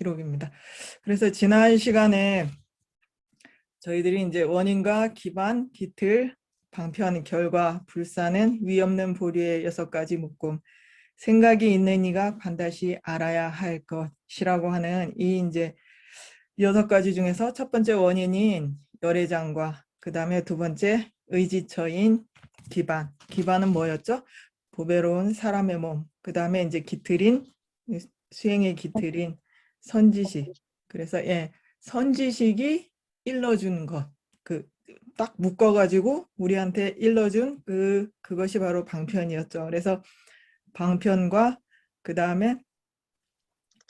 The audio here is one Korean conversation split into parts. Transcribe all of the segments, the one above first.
기록입니다. 그래서 지난 시간에 저희들이 이제 원인과 기반, 기틀, 방편, 결과, 불사는 위 없는 보리의 6가지 묶음, 생각이 있는 이가 반드시 알아야 할 것이라고 하는 이 이제 6가지 중에서 첫 번째 원인인 열애장과 그 다음에 두 번째 의지처인 기반. 기반은 뭐였죠? 보배로운 사람의 몸. 그 다음에 이제 기틀인 수행의 기틀인 선지식. 그래서 선지식이 일러준 것. 그 딱 묶어가지고 우리한테 일러준 그것이 바로 방편이었죠. 그래서 방편과 그 다음에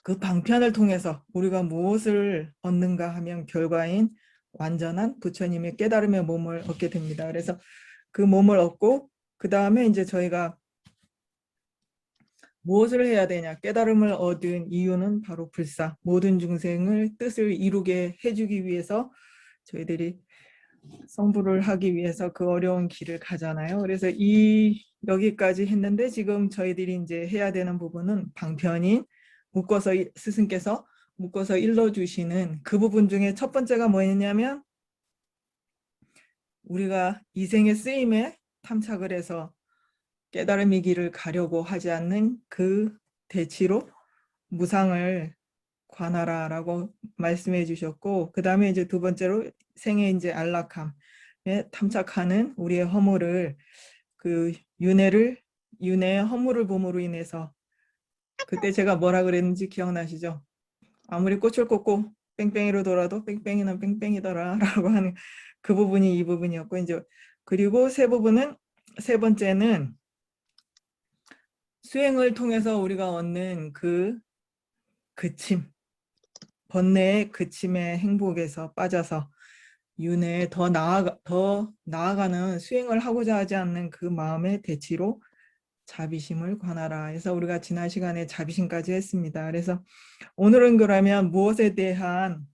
그 방편을 통해서 우리가 무엇을 얻는가 하면 결과인 완전한 부처님의 깨달음의 몸을 얻게 됩니다. 그래서 그 몸을 얻고 그 다음에 이제 저희가 무엇을 해야 되냐. 깨달음을 얻은 이유는 바로 불사. 모든 중생을 뜻을 이루게 해주기 위해서 저희들이 성불을 하기 위해서 그 어려운 길을 가잖아요. 그래서 여기까지 했는데 지금 저희들이 이제 해야 되는 부분은 방편인 묶어서 스승께서 묶어서 일러주시는 그 부분 중에 첫 번째가 뭐였냐면 우리가 이생의 쓰임에 탐착을 해서 깨달음의 길을 가려고 하지 않는 그 대치로 무상을 관하라라고 말씀해 주셨고, 그 다음에 이제 두 번째로 생의 이제 안락함에 탐착하는 우리의 허물을 윤회의 허물을 봄으로 인해서 그때 제가 뭐라 그랬는지 기억나시죠? 아무리 꽃을 꽂고 뺑뺑이로 돌아도 뺑뺑이는 뺑뺑이더라 라고 하는 그 부분이 이 부분이었고, 이제 그리고 세 번째는 수행을 통해서 우리가 얻는 그 그침, 번뇌의 그침의 행복에서 빠져서 윤회에 더 나아가는 수행을 하고자 하지 않는 그 마음의 대치로 자비심을 관하라 해서 우리가 지난 시간에 자비심까지 했습니다. 그래서 오늘은 그러면 무엇에 대한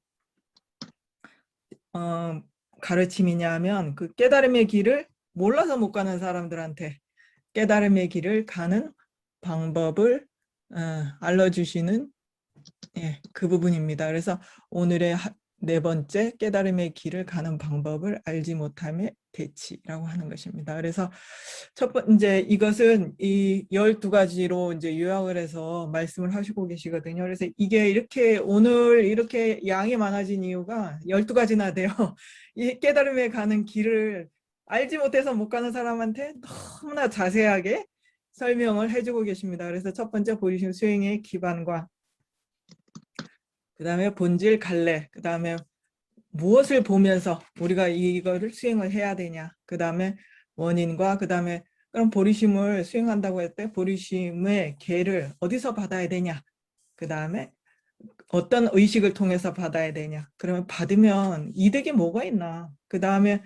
가르침이냐 하면 그 깨달음의 길을 몰라서 못 가는 사람들한테 깨달음의 길을 가는 방법을 알려주시는 그 부분입니다. 그래서 오늘의 네 번째 깨달음의 길을 가는 방법을 알지 못함의 대치라고 하는 것입니다. 그래서 첫 번째 이것은 이 12가지로 이제 요약을 해서 말씀을 하시고 계시거든요. 그래서 이게 이렇게 오늘 이렇게 양이 많아진 이유가 12가지나 돼요. 이 깨달음에 가는 길을 알지 못해서 못 가는 사람한테 너무나 자세하게 설명을 해주고 계십니다. 그래서 첫 번째 보이신 수행의 기반과 그 다음에 본질 갈래, 그 다음에 무엇을 보면서 우리가 이거를 수행을 해야 되냐, 그 다음에 원인과 그 다음에 그럼 보리심을 수행한다고 했을 때 보리심의 계를 어디서 받아야 되냐, 그 다음에 어떤 의식을 통해서 받아야 되냐, 그러면 받으면 이득이 뭐가 있나, 그 다음에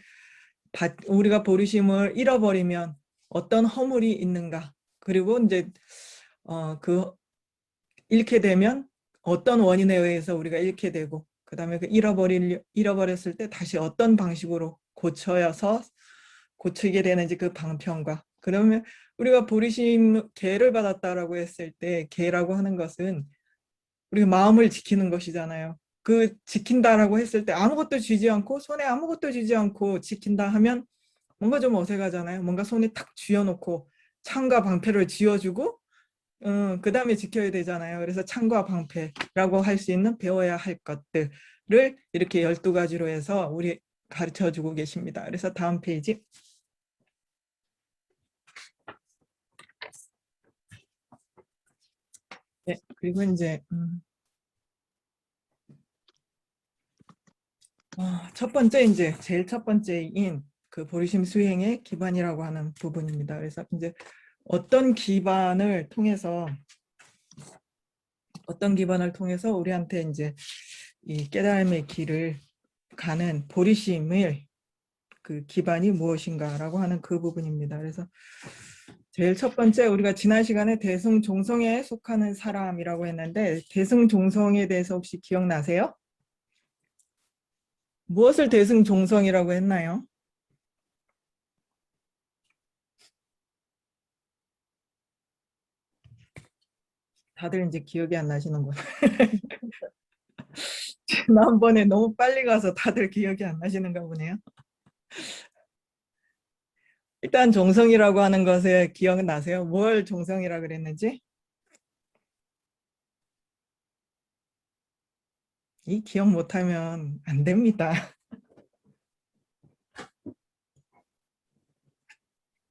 우리가 보리심을 잃어버리면 어떤 허물이 있는가, 그리고 이제 잃게 되면 어떤 원인에 의해서 우리가 잃게 되고, 그 다음에 잃어버렸을 때 다시 어떤 방식으로 고치게 되는지 그 방편과, 그러면 우리가 보리심 계를 받았다라고 했을 때 계라고 하는 것은 우리가 마음을 지키는 것이잖아요. 그 지킨다라고 했을 때 아무것도 쥐지 않고 손에 아무것도 쥐지 않고 지킨다 하면 뭔가 좀 어색하잖아요. 뭔가 손에 탁 쥐어놓고 창과 방패를 쥐어주고 그 다음에 지켜야 되잖아요. 그래서 창과 방패라고 할 수 있는 배워야 할 것들을 이렇게 12가지로 해서 우리 가르쳐 주고 계십니다. 그래서 다음 페이지. 네, 그리고 이제 첫 번째 이제 제일 첫 번째인 그 보리심 수행의 기반이라고 하는 부분입니다. 그래서 이제 어떤 기반을 통해서 우리한테 이제 이 깨달음의 길을 가는 보리심의 그 기반이 무엇인가라고 하는 그 부분입니다. 그래서 제일 첫 번째 우리가 지난 시간에 대승종성에 속하는 사람이라고 했는데 대승종성에 대해서 혹시 기억나세요? 무엇을 대승종성이라고 했나요? 다들 이제 기억이 안 나시는구나. 지난번에 너무 빨리 가서 다들 기억이 안 나시는가 보네요. 일단 종성이라고 하는 것에 기억나세요? 뭘 종성이라 그랬는지? 이 기억 못하면 안 됩니다.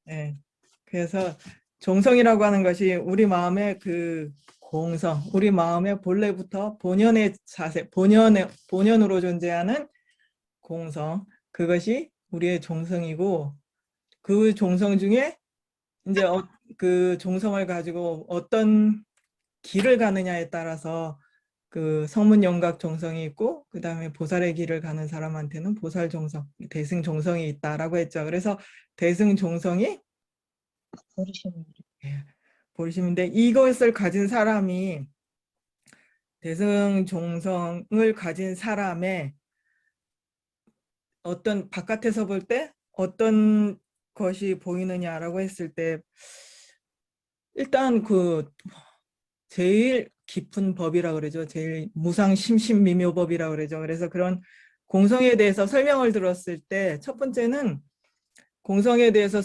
네. 그래서 종성이라고 하는 것이 우리 마음의 그 공성, 우리 마음의 본래부터 본연의 자세, 본연으로 존재하는 공성, 그것이 우리의 종성이고, 그 종성 중에 이제 그 종성을 가지고 어떤 길을 가느냐에 따라서 그 성문 영각 종성이 있고, 그 다음에 보살의 길을 가는 사람한테는 보살 종성, 대승 종성이 있다라고 했죠. 그래서 대승 종성이 예, 보리심인데, 이것을 가진 사람이, 대승 종성을 가진 사람의 어떤 바깥에서 볼 때 어떤 것이 보이느냐라고 했을 때, 일단 그 제일 깊은 법이라 그러죠. 제일 무상 심신미묘법이라 그러죠. 그래서 그런 공성에 대해서 설명을 들었을 때 첫 번째는 공성에 대해서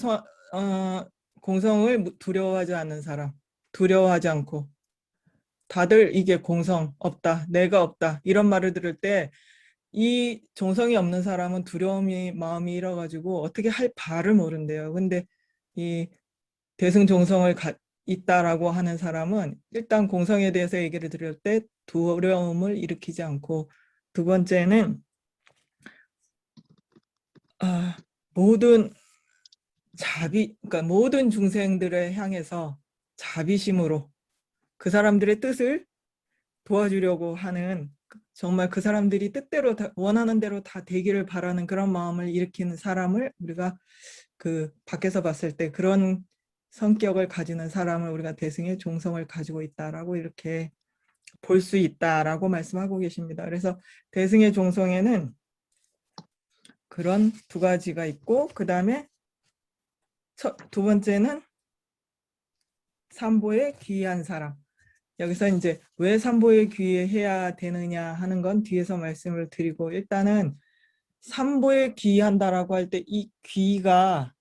공성을 두려워하지 않는 사람, 두려워하지 않고, 다들 이게 공성 없다, 내가 없다 이런 말을 들을 때 이 종성이 없는 사람은 두려움이 마음이 일어가지고 어떻게 할 바를 모른대요. 근데 이 대승종성을 있다라고 하는 사람은 일단 공성에 대해서 얘기를 들을 때 두려움을 일으키지 않고, 두 번째는 모든 그러니까 모든 중생들을 향해서 자비심으로 그 사람들의 뜻을 도와주려고 하는, 정말 그 사람들이 뜻대로 원하는 대로 다 되기를 바라는 그런 마음을 일으키는 사람을 우리가 그 밖에서 봤을 때 그런 성격을 가지는 사람을 우리가 대승의 종성을 가지고 있다라고 이렇게 볼 수 있다라고 말씀하고 계십니다. 그래서 대승의 종성에는 그런 두 가지가 있고, 그 다음에 두 번째는 삼보에 귀한 사람. 여기서 이제 왜 삼보에 귀해야 되느냐 하는 건 뒤에서 말씀을 드리고, 일단은 삼보에 귀한다라고 할 때 이 귀가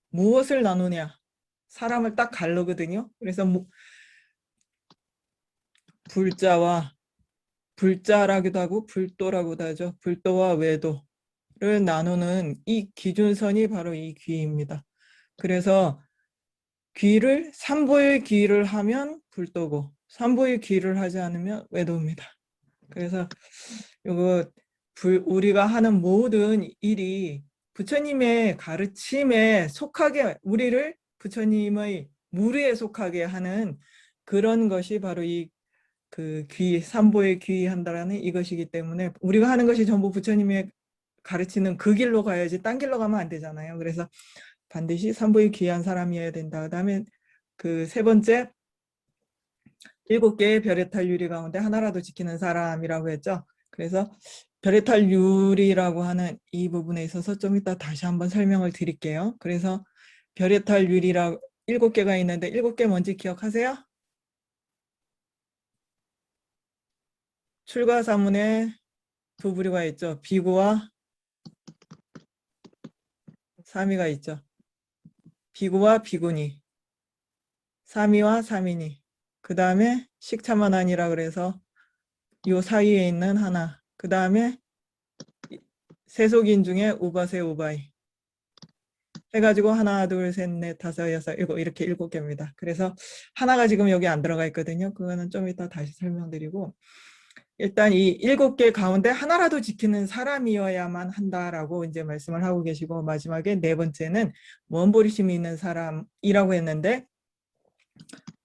무엇을 나누냐, 사람을 딱 가르거든요. 그래서 불자와, 불자라기도 하고 불도라고도 하죠. 불도와 외도를 나누는 이 기준선이 바로 이 귀입니다. 그래서 귀를 삼보의 귀를 하면 불도고 삼보의 귀를 하지 않으면 외도입니다. 그래서 이거 우리가 하는 모든 일이 부처님의 가르침에 속하게, 우리를 부처님의 무리에 속하게 하는 그런 것이 바로 이 그 삼보에 귀한다라는 이것이기 때문에, 우리가 하는 것이 전부 부처님의 가르치는 그 길로 가야지 딴 길로 가면 안 되잖아요. 그래서 반드시 삼보에 귀한 사람이어야 된다. 그다음에 그 세 번째, 7개의 별의 탈 유리 가운데 하나라도 지키는 사람이라고 했죠. 그래서 별의 탈 유리라고 하는 이 부분에 있어서 좀 이따 다시 한번 설명을 드릴게요. 그래서 별의 탈 유리라 7개가 있는데 7개 뭔지 기억하세요? 출가사문에 두 부류가 있죠. 비구와 사미가 있죠. 비구와 비구니, 사미와 사미니, 그 다음에 식차만한이라 그래서 요 사이에 있는 하나, 그 다음에 세속인 중에 우바세 우바이 해가지고 하나, 둘, 셋, 넷, 다섯, 여섯, 일곱, 이렇게 7개입니다. 그래서 하나가 지금 여기 안 들어가 있거든요. 그거는 좀 이따 다시 설명드리고, 일단 이 7개 가운데 하나라도 지키는 사람이어야만 한다라고 이제 말씀을 하고 계시고, 마지막에 네 번째는 원보리심이 있는 사람이라고 했는데,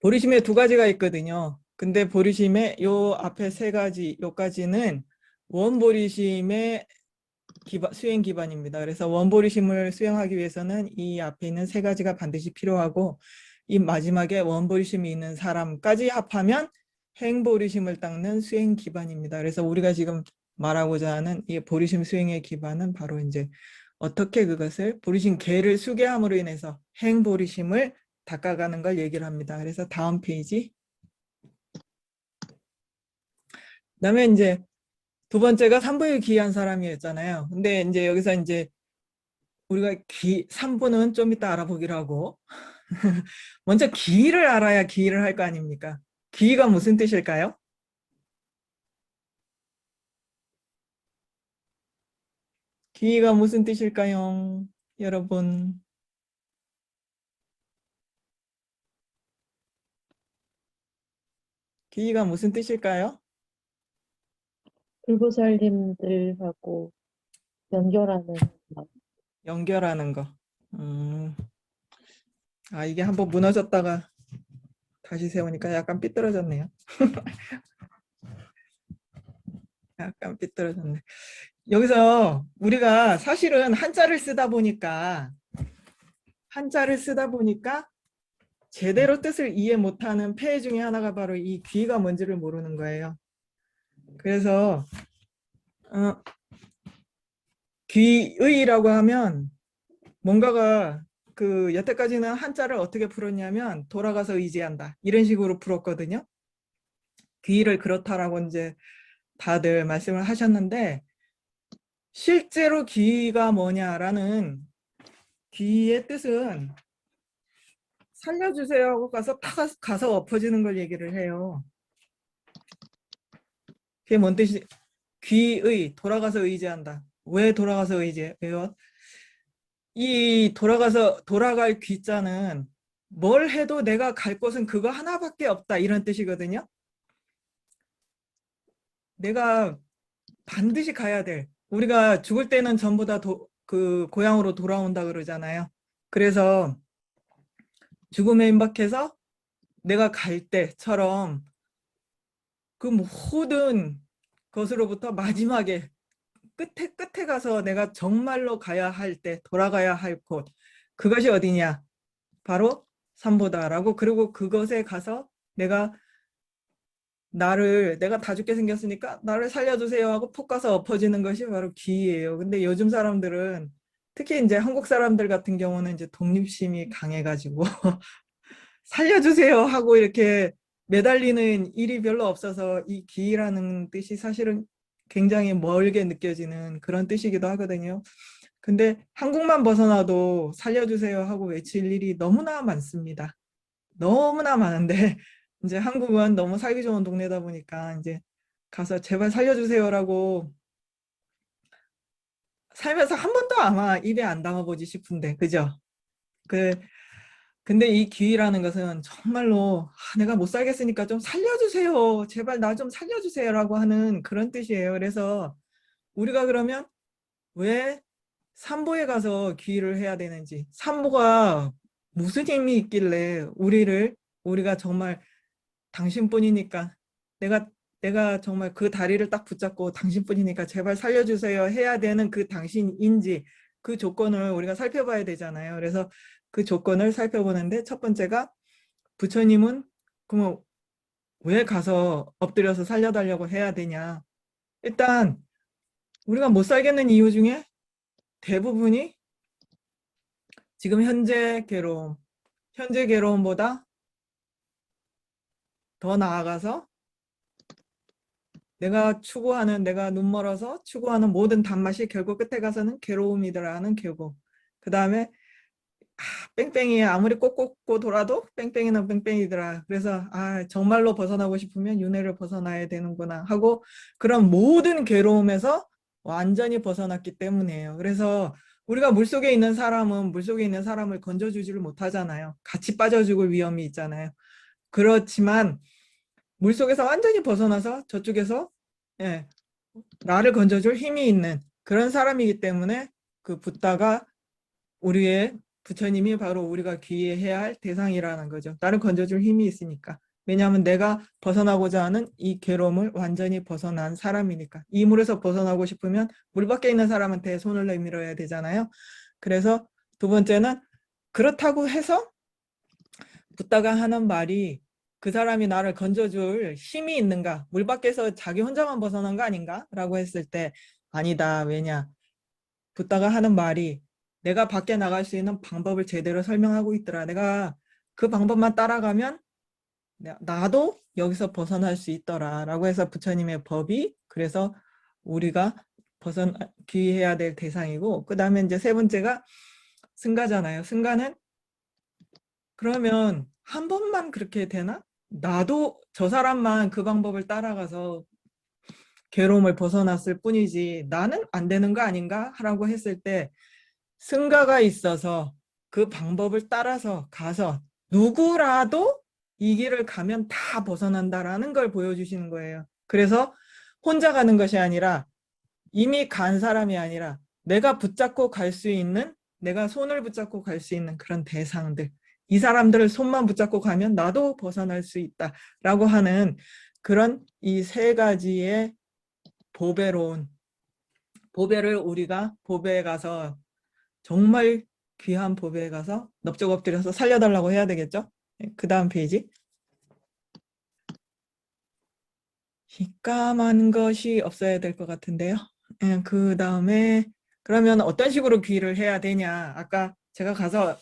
보리심에 두 가지가 있거든요. 근데 보리심의 요 앞에 세 가지, 요까지는 원보리심의 수행 기반입니다. 그래서 원보리심을 수행하기 위해서는 이 앞에 있는 세 가지가 반드시 필요하고, 이 마지막에 원보리심이 있는 사람까지 합하면 행보리심을 닦는 수행 기반입니다. 그래서 우리가 지금 말하고자 하는 이 보리심 수행의 기반은 바로 이제 어떻게 그것을 보리심 계를 수계함으로 인해서 행보리심을 닦아가는 걸 얘기를 합니다. 그래서 다음 페이지. 그다음에 이제 두 번째가 삼부에 귀한 사람이었잖아요. 근데 이제 여기서 이제 우리가 삼부는 좀 이따 알아보기로 하고 먼저 기를 알아야 기를 할 거 아닙니까? 기가 무슨 뜻일까요? 기가 무슨 뜻일까요? 여러분, 기가 무슨 뜻일까요? 불구살림들하고 연결하는 것. 연결하는 거. 음, 이게 한번 무너졌다가 다시 세우니까 약간 삐뚤어졌네요. 약간 삐뚤어졌네. 여기서 우리가 사실은 한자를 쓰다 보니까 제대로 뜻을 이해 못하는 폐해 중에 하나가 바로 이 귀가 뭔지를 모르는 거예요. 그래서 귀의라고 하면 뭔가가 여태까지는 한자를 어떻게 풀었냐면 돌아가서 의지한다 이런 식으로 풀었거든요. 귀를 그렇다라고 이제 다들 말씀을 하셨는데 실제로 귀가 뭐냐라는 귀의 뜻은 살려주세요 하고 가서 엎어지는 걸 얘기를 해요. 그게 뭔 뜻이? 귀의, 돌아가서 의지한다. 왜 돌아가서 의지해요? 이 돌아갈 귀자는 뭘 해도 내가 갈 곳은 그거 하나밖에 없다 이런 뜻이거든요. 내가 반드시 가야 돼. 우리가 죽을 때는 전부 다 고향으로 돌아온다 그러잖아요. 그래서 죽음에 임박해서 내가 갈 때처럼 그 모든 것으로부터 마지막에 끝에 가서 내가 정말로 가야 할 때 돌아가야 할 곳, 그것이 어디냐? 바로 산보다라고. 그리고 그것에 가서 내가 다 죽게 생겼으니까 나를 살려주세요 하고 푹 가서 엎어지는 것이 바로 기예요. 근데 요즘 사람들은 특히 이제 한국 사람들 같은 경우는 이제 독립심이 강해가지고 살려주세요 하고 이렇게 매달리는 일이 별로 없어서 이 기라는 뜻이 사실은 굉장히 멀게 느껴지는 그런 뜻이기도 하거든요. 근데 한국만 벗어나도 살려주세요 하고 외칠 일이 너무나 많습니다. 너무나 많은데 이제 한국은 너무 살기 좋은 동네다 보니까 이제 가서 제발 살려주세요라고 살면서 한 번도 아마 입에 안 담아보지 싶은데, 그죠? 그 근데 이 기회라는 것은 정말로 내가 못 살겠으니까 좀 살려주세요. 제발 나 좀 살려주세요라고 하는 그런 뜻이에요. 그래서 우리가 그러면 왜 산보에 가서 기도를 해야 되는지, 산보가 무슨 힘이 있길래 우리가 정말 당신뿐이니까 내가 정말 그 다리를 딱 붙잡고 당신뿐이니까 제발 살려주세요 해야 되는 그 당신인지 그 조건을 우리가 살펴봐야 되잖아요. 그래서 그 조건을 살펴보는데 첫 번째가 부처님은 그러면 왜 가서 엎드려서 살려달라고 해야 되냐. 일단 우리가 못 살겠는 이유 중에 대부분이 지금 현재 괴로움보다 더 나아가서 내가 눈멀어서 추구하는 모든 단맛이 결국 끝에 가서는 괴로움이더라는 결국. 그 다음에 뺑뺑이 아무리 꼭 꽂고 돌아도 뺑뺑이는 뺑뺑이더라. 그래서 정말로 벗어나고 싶으면 윤회를 벗어나야 되는구나 하고 그런 모든 괴로움에서 완전히 벗어났기 때문이에요. 그래서 우리가 물속에 있는 사람은 물속에 있는 사람을 건져주지를 못하잖아요. 같이 빠져 죽을 위험이 있잖아요. 그렇지만 물속에서 완전히 벗어나서 저쪽에서 예, 나를 건져줄 힘이 있는 그런 사람이기 때문에 그 붓다가 우리의 부처님이 바로 우리가 귀해해야 할 대상이라는 거죠. 나를 건져줄 힘이 있으니까. 왜냐하면 내가 벗어나고자 하는 이 괴로움을 완전히 벗어난 사람이니까. 이 물에서 벗어나고 싶으면 물 밖에 있는 사람한테 손을 내밀어야 되잖아요. 그래서 두 번째는 그렇다고 해서 붓다가 하는 말이 그 사람이 나를 건져줄 힘이 있는가? 물 밖에서 자기 혼자만 벗어난 거 아닌가? 라고 했을 때 아니다. 왜냐? 붓다가 하는 말이 내가 밖에 나갈 수 있는 방법을 제대로 설명하고 있더라. 내가 그 방법만 따라가면 나도 여기서 벗어날 수 있더라라고 해서 부처님의 법이 그래서 우리가 귀해야 될 대상이고, 그 다음에 이제 세 번째가 승가잖아요. 승가는 그러면 한 번만 그렇게 되나? 나도 저 사람만 그 방법을 따라가서 괴로움을 벗어났을 뿐이지 나는 안 되는 거 아닌가? 라고 했을 때 승가가 있어서 그 방법을 따라서 가서 누구라도 이 길을 가면 다 벗어난다라는 걸 보여주시는 거예요. 그래서 혼자 가는 것이 아니라 이미 간 사람이 아니라 내가 붙잡고 갈 수 있는, 내가 손을 붙잡고 갈 수 있는 그런 대상들, 이 사람들을 손만 붙잡고 가면 나도 벗어날 수 있다라고 하는 그런 이 세 가지의 보배로운 보배를 우리가 보배에 가서 정말 귀한 보배에 가서 넙죽 엎드려서 살려달라고 해야 되겠죠? 그 다음 페이지. 희까만 것이 없어야 될 것 같은데요. 그 다음에 그러면 어떤 식으로 귀의를 해야 되냐. 아까 제가 가서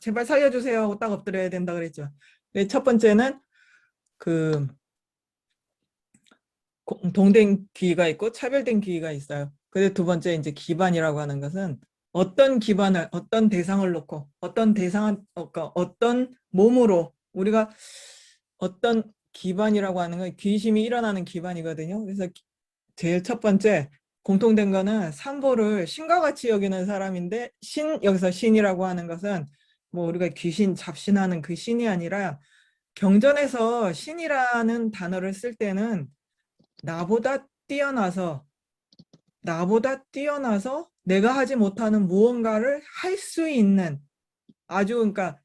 제발 살려주세요 하고 딱 엎드려야 된다 그랬죠. 첫 번째는 그 동된 귀의가 있고 차별된 귀의가 있어요. 근데 두 번째 이제 기반이라고 하는 것은 어떤 기반을 어떤 대상을 놓고 어떤 대상은 어떤 몸으로 우리가 어떤 기반이라고 하는 건 귀심이 일어나는 기반이거든요. 그래서 제일 첫 번째 공통된 거는 삼보를 신과 같이 여기는 사람인데 여기서 신이라고 하는 것은 뭐 우리가 귀신 잡신하는 그 신이 아니라 경전에서 신이라는 단어를 쓸 때는 나보다 뛰어나서 내가 하지 못하는 무언가를 할 수 있는 아주 그러니까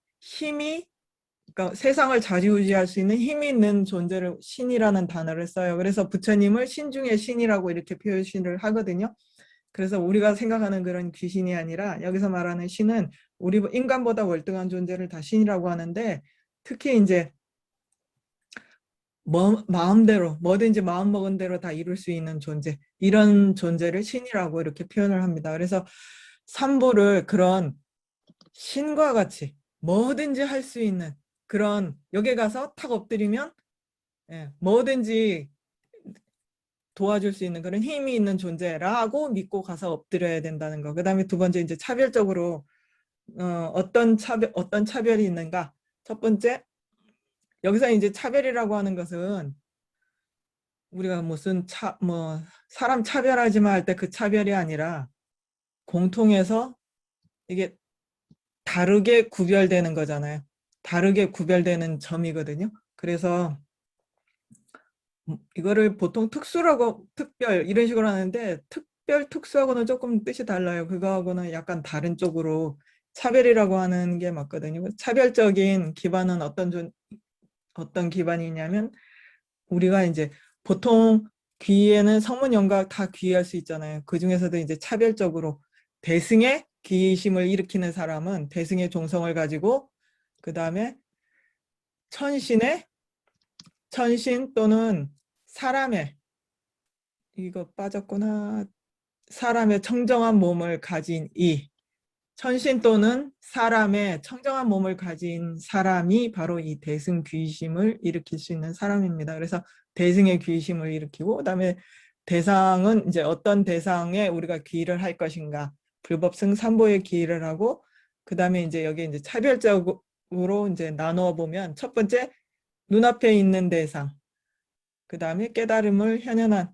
그러니까 세상을 좌지우지할 수 있는 힘이 있는 존재를 신이라는 단어를 써요. 그래서 부처님을 신 중에 신이라고 이렇게 표시를 하거든요. 그래서 우리가 생각하는 그런 귀신이 아니라 여기서 말하는 신은 우리 인간보다 월등한 존재를 다 신이라고 하는데 특히 이제 마음대로 뭐든지 마음 먹은 대로 다 이룰 수 있는 존재, 이런 존재를 신이라고 이렇게 표현을 합니다. 그래서 삼보를 그런 신과 같이 뭐든지 할 수 있는 그런 여기 가서 탁 엎드리면 뭐든지 도와줄 수 있는 그런 힘이 있는 존재라고 믿고 가서 엎드려야 된다는 거. 그다음에 두 번째 이제 차별적으로 어떤 차별이 있는가? 첫 번째 여기서 이제 차별이라고 하는 것은 우리가 무슨 사람 차별하지 마 할 때 그 차별이 아니라 공통해서 이게 다르게 구별되는 거잖아요. 다르게 구별되는 점이거든요. 그래서 이거를 보통 특수라고 특별 이런 식으로 하는데 특별 특수하고는 조금 뜻이 달라요. 그거하고는 약간 다른 쪽으로 차별이라고 하는 게 맞거든요. 차별적인 기반은 어떤 기반이냐면 우리가 이제 보통 귀에는 성문 영각 다 귀의할 수 있잖아요. 그 중에서도 이제 차별적으로 대승의 귀의심을 일으키는 사람은 대승의 종성을 가지고 그 다음에 천신 또는 사람의 이거 빠졌구나. 사람의 청정한 몸을 가진 이 천신 또는 사람의 청정한 몸을 가진 사람이 바로 이 대승 귀심을 일으킬 수 있는 사람입니다. 그래서 대승의 귀심을 일으키고 그다음에 대상은 이제 어떤 대상에 우리가 귀의를 할 것인가 불법승 삼보에 귀의를 하고 그다음에 이제 여기 이제 차별적으로 이제 나누어 보면 첫 번째 눈앞에 있는 대상 그다음에 깨달음을 현현한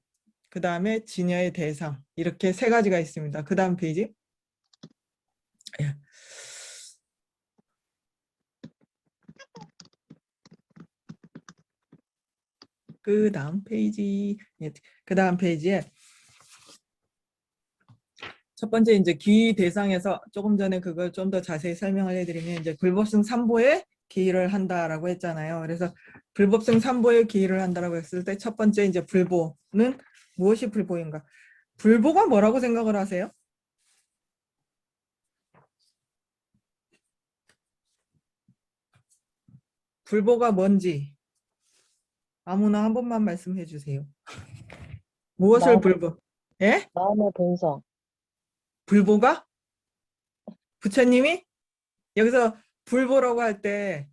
그다음에 진여의 대상 이렇게 세 가지가 있습니다. 그다음 페이지. 예. 그 다음 페이지, 그 다음 페이지에 첫 번째 이제 귀 대상에서 조금 전에 그걸 좀 더 자세히 설명을 해드리면 이제 불법승 삼보에 기의를 한다라고 했잖아요. 그래서 불법승 삼보에 기의를 한다라고 했을 때 첫 번째 이제 불보는 무엇이 불보인가? 불보가 뭐라고 생각을 하세요? 불보가 뭔지 아무나 한 번만 말씀해 주세요. 무엇을 마음의, 불보? 예? 마음의 본성. 불보가? 부처님이? 여기서 불보라고 할 때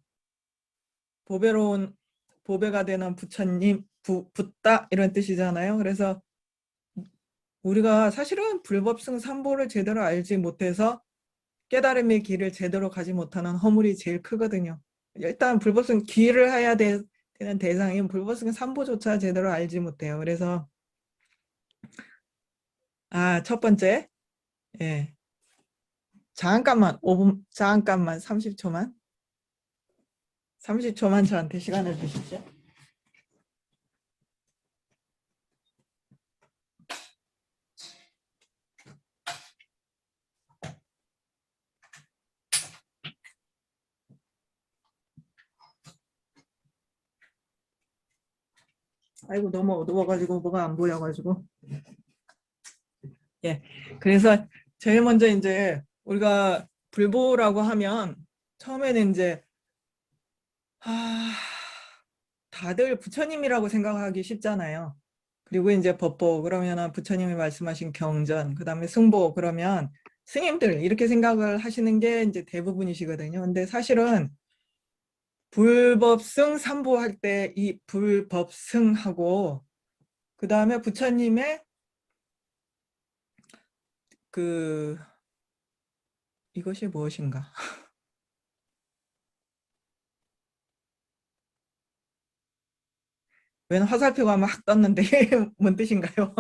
보배로운 보배가 되는 부처님, 붓다 이런 뜻이잖아요. 그래서 우리가 사실은 불법승 삼보를 제대로 알지 못해서 깨달음의 길을 제대로 가지 못하는 허물이 제일 크거든요. 일단 불법승 길을 해야 되는 대상인 불법승 삼보조차 제대로 알지 못해요. 그래서 첫 번째, 예, 잠깐만 5분, 잠깐만 30초만 저한테 시간을 주시죠. 아이고 너무 어두워가지고 뭐가 안 보여가지고. 예, 그래서 제일 먼저 이제 우리가 불보라고 하면 처음에는 이제 다들 부처님이라고 생각하기 쉽잖아요. 그리고 이제 법보 그러면은 부처님이 말씀하신 경전, 그다음에 승보 그러면 스님들 이렇게 생각을 하시는 게 이제 대부분이시거든요. 근데 사실은 불법승 삼보할 때 이 불법승하고 그다음에 부처님의 이것이 무엇인가? 웬 화살표가 막 떴는데 뭔 뜻인가요?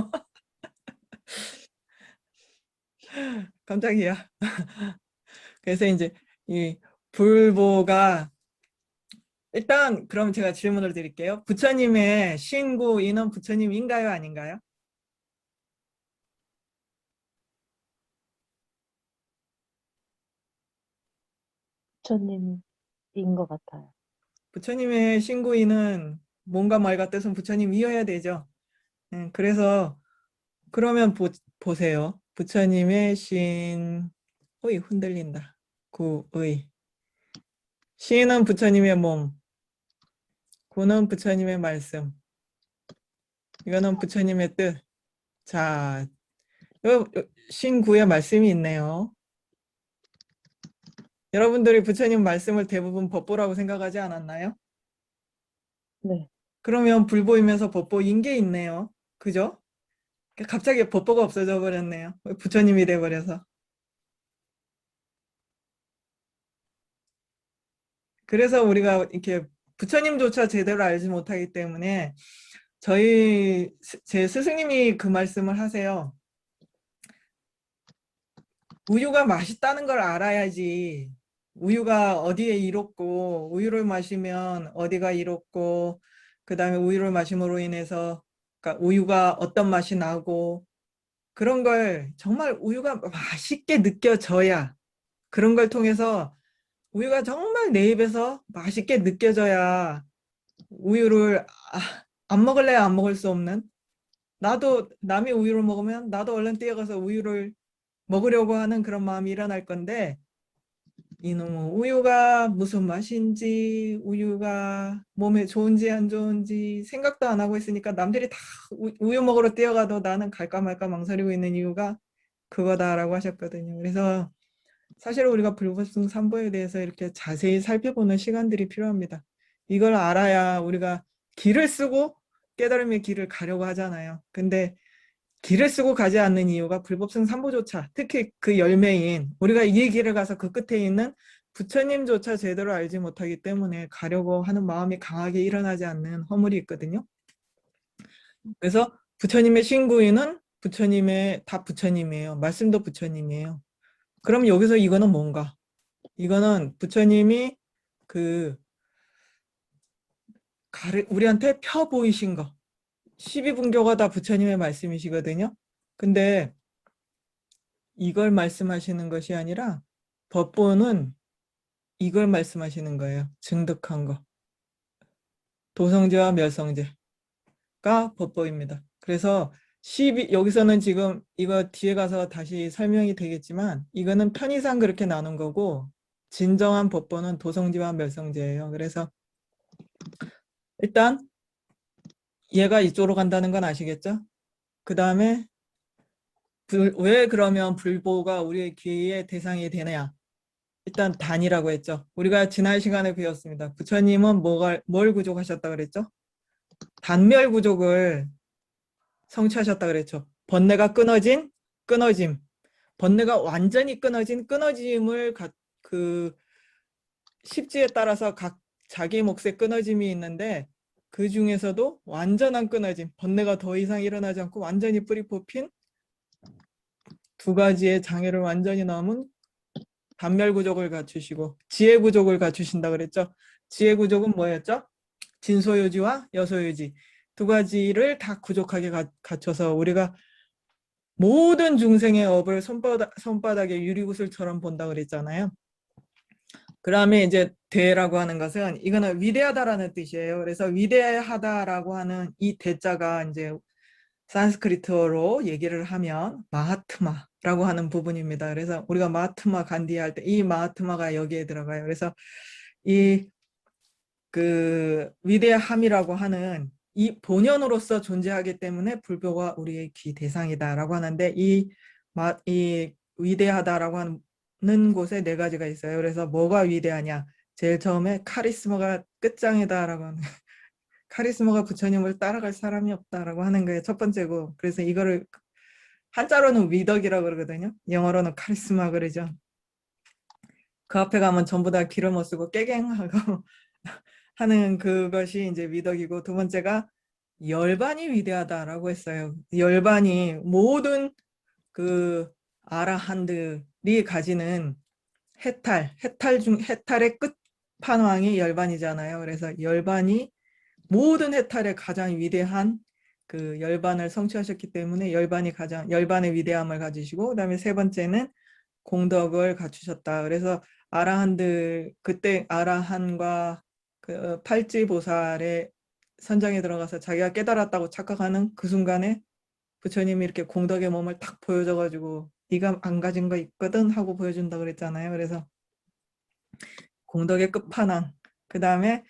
깜짝이야. 그래서 이제 이 불보가 일단 그럼 제가 질문을 드릴게요. 부처님의 신구인은 부처님인가요? 아닌가요? 부처님인 것 같아요. 부처님의 신구인은 뭔가 말 같아서 부처님이어야 되죠. 그래서 그러면 보세요. 부처님의 흔들린다. 구의. 신은 부처님의 몸, 구는 부처님의 말씀. 이거는 부처님의 뜻. 자, 신구의 말씀이 있네요. 여러분들이 부처님 말씀을 대부분 법보라고 생각하지 않았나요? 네. 그러면 불보이면서 법보인 게 있네요. 그죠? 갑자기 법보가 없어져 버렸네요. 부처님이 돼버려서. 그래서 우리가 이렇게 부처님조차 제대로 알지 못하기 때문에 제 스승님이 그 말씀을 하세요. 우유가 맛있다는 걸 알아야지. 우유가 어디에 이롭고 우유를 마시면 어디가 이롭고 그다음에 우유를 마심으로 인해서 그러니까 우유가 어떤 맛이 나고 그런 걸 정말 우유가 맛있게 느껴져야 그런 걸 통해서 우유가 정말 내 입에서 맛있게 느껴져야 우유를 안 먹을래야 안 먹을 수 없는 나도 남이 우유를 먹으면 나도 얼른 뛰어가서 우유를 먹으려고 하는 그런 마음이 일어날 건데 이놈의 우유가 무슨 맛인지 우유가 몸에 좋은지 안 좋은지 생각도 안 하고 있으니까 남들이 다 우유 먹으러 뛰어가도 나는 갈까 말까 망설이고 있는 이유가 그거다라고 하셨거든요. 그래서 사실 우리가 불법승 삼보에 대해서 이렇게 자세히 살펴보는 시간들이 필요합니다. 이걸 알아야 우리가 길을 쓰고 깨달음의 길을 가려고 하잖아요. 근데 길을 쓰고 가지 않는 이유가 불법승 삼보조차 특히 그 열매인 우리가 이 길을 가서 그 끝에 있는 부처님조차 제대로 알지 못하기 때문에 가려고 하는 마음이 강하게 일어나지 않는 허물이 있거든요. 그래서 부처님의 신구인은 다 부처님이에요. 말씀도 부처님이에요. 그럼 여기서 이거는 뭔가? 이거는 부처님이 우리한테 펴 보이신 거. 12분교가 다 부처님의 말씀이시거든요. 근데 이걸 말씀하시는 것이 아니라 법보는 이걸 말씀하시는 거예요. 증득한 거. 도성제와 멸성제가 법보입니다. 그래서 여기서는 지금 이거 뒤에 가서 다시 설명이 되겠지만 이거는 편의상 그렇게 나눈 거고 진정한 법보는 도성제와 멸성제예요. 그래서 일단 얘가 이쪽으로 간다는 건 아시겠죠? 그 다음에 왜 그러면 불보가 우리의 기회의 대상이 되느냐? 일단 단이라고 했죠. 우리가 지난 시간에 배웠습니다. 부처님은 뭘 구족하셨다 그랬죠? 단멸 구족을 성취하셨다 그랬죠. 번뇌가 끊어짐. 번뇌가 완전히 끊어짐을 그 십지에 따라서 각 자기 몫의 끊어짐이 있는데 그 중에서도 완전한 끊어짐, 번뇌가 더 이상 일어나지 않고 완전히 뿌리 뽑힌 두 가지의 장애를 완전히 넘은 단멸 구족을 갖추시고 지혜 구족을 갖추신다 그랬죠. 지혜 구족은 뭐였죠? 진소유지와 여소유지 두 가지를 다 구족하게 갖춰서 우리가 모든 중생의 업을 손바닥에 유리구슬처럼 본다 그랬잖아요. 그다음에 이제 대라고 하는 것은 이거는 위대하다라는 뜻이에요. 그래서 위대하다라고 하는 이 대자가 이제 산스크리트어로 얘기를 하면 마하트마라고 하는 부분입니다. 그래서 우리가 마하트마 간디 할 때 이 마하트마가 여기에 들어가요. 그래서 이 그 위대함이라고 하는 이 본연으로서 존재하기 때문에 불교가 우리의 귀 대상이다라고 하는데 이 위대하다라고 하는 곳에 네 가지가 있어요. 그래서 뭐가 위대하냐? 제일 처음에 카리스마가 끝장이다라고 하는 카리스마가 부처님을 따라갈 사람이 없다라고 하는 거예요. 첫 번째고. 그래서 이거를 한자로는 위덕이라고 그러거든요. 영어로는 카리스마 그러죠. 그 앞에 가면 전부 다 기름 못 쓰고 깨갱하고 하는 그것이 이제 위덕이고, 두 번째가 열반이 위대하다라고 했어요. 열반이 모든 그 아라한들이 가지는 해탈의 끝판왕이 열반이잖아요. 그래서 열반이 모든 해탈의 가장 위대한 그 열반을 성취하셨기 때문에 열반의 위대함을 가지시고, 그다음에 세 번째는 공덕을 갖추셨다. 그래서 아라한들, 그때 아라한과 그 팔지보살의 선정에 들어가서 자기가 깨달았다고 착각하는 그 순간에 부처님이 이렇게 공덕의 몸을 탁 보여줘가지고 네가 안 가진 거 있거든 하고 보여준다 그랬잖아요. 그래서 공덕의 끝판왕. 그 다음에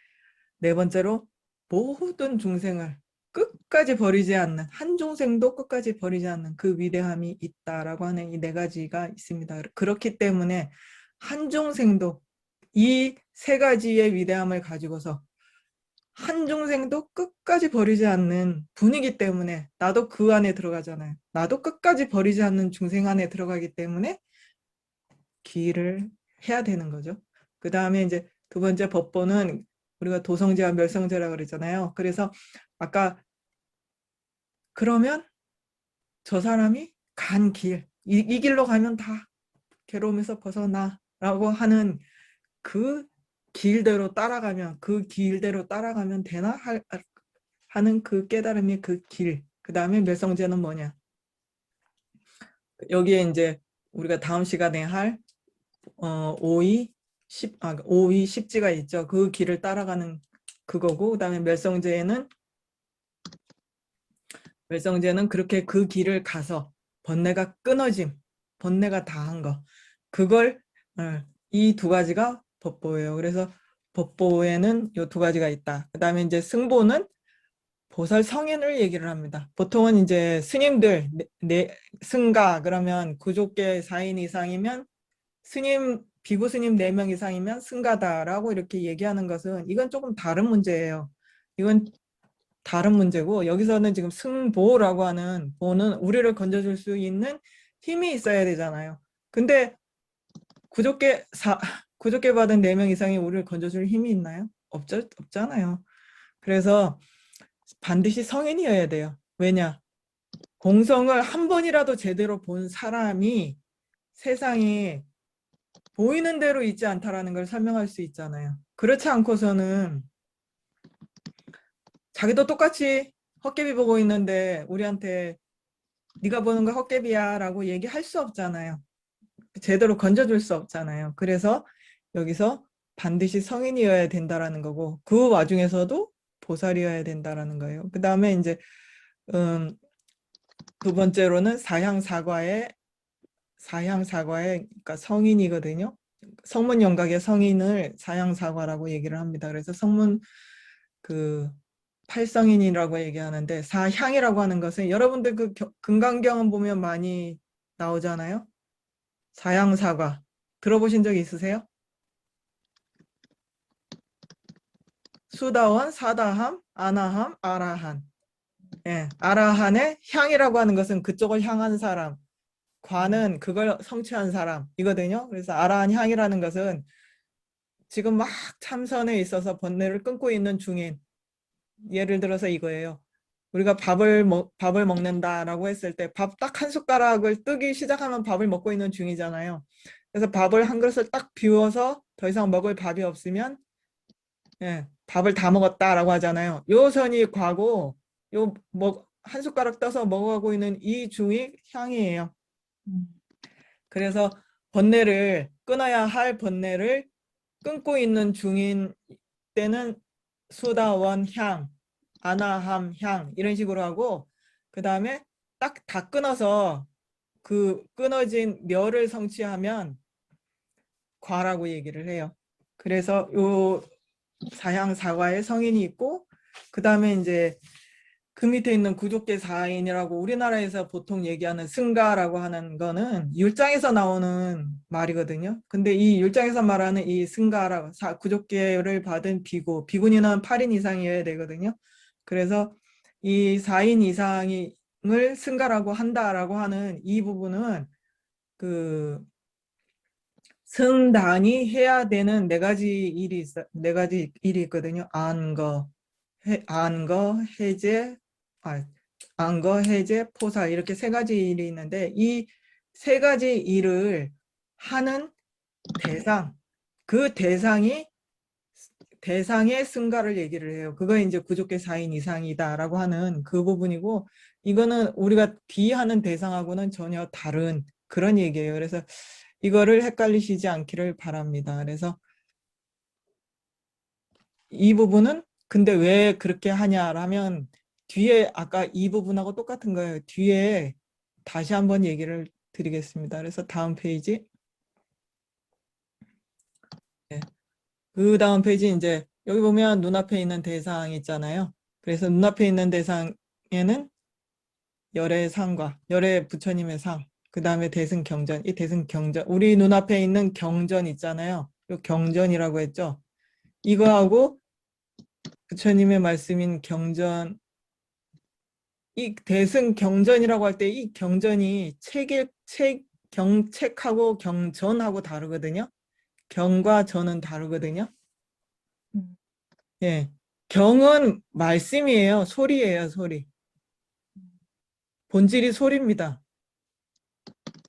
네 번째로 모든 중생을 끝까지 버리지 않는, 한 중생도 끝까지 버리지 않는 그 위대함이 있다라고 하는 이 네 가지가 있습니다. 그렇기 때문에 한 중생도 이 세 가지의 위대함을 가지고서 한 중생도 끝까지 버리지 않는 분이기 때문에 나도 그 안에 들어가잖아요. 나도 끝까지 버리지 않는 중생 안에 들어가기 때문에 기일을 해야 되는 거죠. 그 다음에 이제 두 번째 법보는 우리가 도성제와 멸성제라고 그랬잖아요. 그래서 아까 그러면 저 사람이 간 길, 이 길로 가면 다 괴로움에서 벗어나라고 하는 그 길대로 따라가면 되나 하는 그 깨달음의 그 길. 그 다음에 멸성제는 뭐냐? 여기에 이제 우리가 다음 시간에 할 오이 십지가 있죠. 그 길을 따라가는 그거고, 그다음에 멸성제는 그렇게 그 길을 가서 번뇌가 다한 거, 그걸 이 두 가지가 법보예요. 그래서 법보에는 이 두 가지가 있다. 그다음에 이제 승보는 보살 성인을 얘기를 합니다. 보통은 이제 스님들 승가 그러면 구족계 4인 이상이면 비구 스님 4명 이상이면 승가다라고 이렇게 얘기하는 것은 이건 조금 다른 문제예요. 이건 다른 문제고, 여기서는 지금 승보라고 하는 보는 우리를 건져줄 수 있는 힘이 있어야 되잖아요. 근데 구족계 받은 4명 이상이 우리를 건져줄 힘이 있나요? 없잖아요. 그래서 반드시 성인이어야 돼요. 왜냐? 공성을 한 번이라도 제대로 본 사람이 세상에 보이는 대로 있지 않다라는 걸 설명할 수 있잖아요. 그렇지 않고서는 자기도 똑같이 헛개비 보고 있는데 우리한테 네가 보는 거 헛개비야 라고 얘기할 수 없잖아요. 제대로 건져줄 수 없잖아요. 그래서 여기서 반드시 성인이어야 된다라는 거고, 그 와중에서도 보살이어야 된다라는 거예요. 그 다음에 이제 두 번째로는 사향사과의 그러니까 성인이거든요. 성문 영각의 성인을 사향사과라고 얘기를 합니다. 그래서 성문 그 팔성인이라고 얘기하는데, 사향이라고 하는 것은 여러분들 그 금강경은 보면 많이 나오잖아요. 사향사과 들어보신 적 있으세요? 수다원, 사다함, 아나함, 아라한. 예, 아라한의 향이라고 하는 것은 그쪽을 향한 사람, 과는 그걸 성취한 사람이거든요. 그래서 아라한 향이라는 것은 지금 막 참선에 있어서 번뇌를 끊고 있는 중인, 예를 들어서 이거예요. 우리가 밥을 먹는다라고 했을 때 밥 딱 한 숟가락을 뜨기 시작하면 밥을 먹고 있는 중이잖아요. 그래서 밥을 한 그릇을 딱 비워서 더 이상 먹을 밥이 없으면 예, 밥을 다 먹었다라고 하잖아요. 요 선이 과고 한 숟가락 떠서 먹어가고 있는 이 중이 향이에요. 그래서 번뇌를 끊어야 할 번뇌를 끊고 있는 중인 때는 수다원 향, 아나함 향 이런 식으로 하고 그 다음에 딱 다 끊어서 그 끊어진 멸을 성취하면 과라고 얘기를 해요. 그래서 요 사향 사과의 성인이 있고 그 다음에 이제 그 밑에 있는 구족계 사인이라고 우리나라에서 보통 얘기하는 승가라고 하는 거는 율장에서 나오는 말이거든요. 근데 이 율장에서 말하는 이 승가라고 구족계를 받은 비군이는 8인 이상이어야 되거든요. 그래서 이 4인 이상을 승가라고 한다라고 하는 이 부분은 그 승단이 해야 되는 네 가지 일이 있거든요. 안거, 해제, 안거, 해제, 포살 이렇게 세 가지 일이 있는데 이 세 가지 일을 하는 대상, 그 대상의 승가를 얘기를 해요. 그거 이제 구족계 4인 이상이다라고 하는 그 부분이고 이거는 우리가 비하는 대상하고는 전혀 다른 그런 얘기예요. 그래서 이거를 헷갈리시지 않기를 바랍니다. 그래서 이 부분은 근데 왜 그렇게 하냐라면 뒤에 아까 이 부분하고 똑같은 거예요. 뒤에 다시 한번 얘기를 드리겠습니다. 그래서 다음 페이지. 네. 그 다음 페이지 이제 여기 보면 눈앞에 있는 대상 있잖아요. 그래서 눈앞에 있는 대상에는 열의 상과 열의 부처님의 상, 그 다음에 대승경전, 이 대승경전, 우리 눈앞에 있는 경전 있잖아요. 이 경전이라고 했죠. 이거하고 부처님의 말씀인 경전, 이 대승 경전이라고 할 때 이 경전이 책하고 경전하고 다르거든요. 경과 전은 다르거든요. 예. 경은 말씀이에요. 소리예요, 소리. 본질이 소리입니다.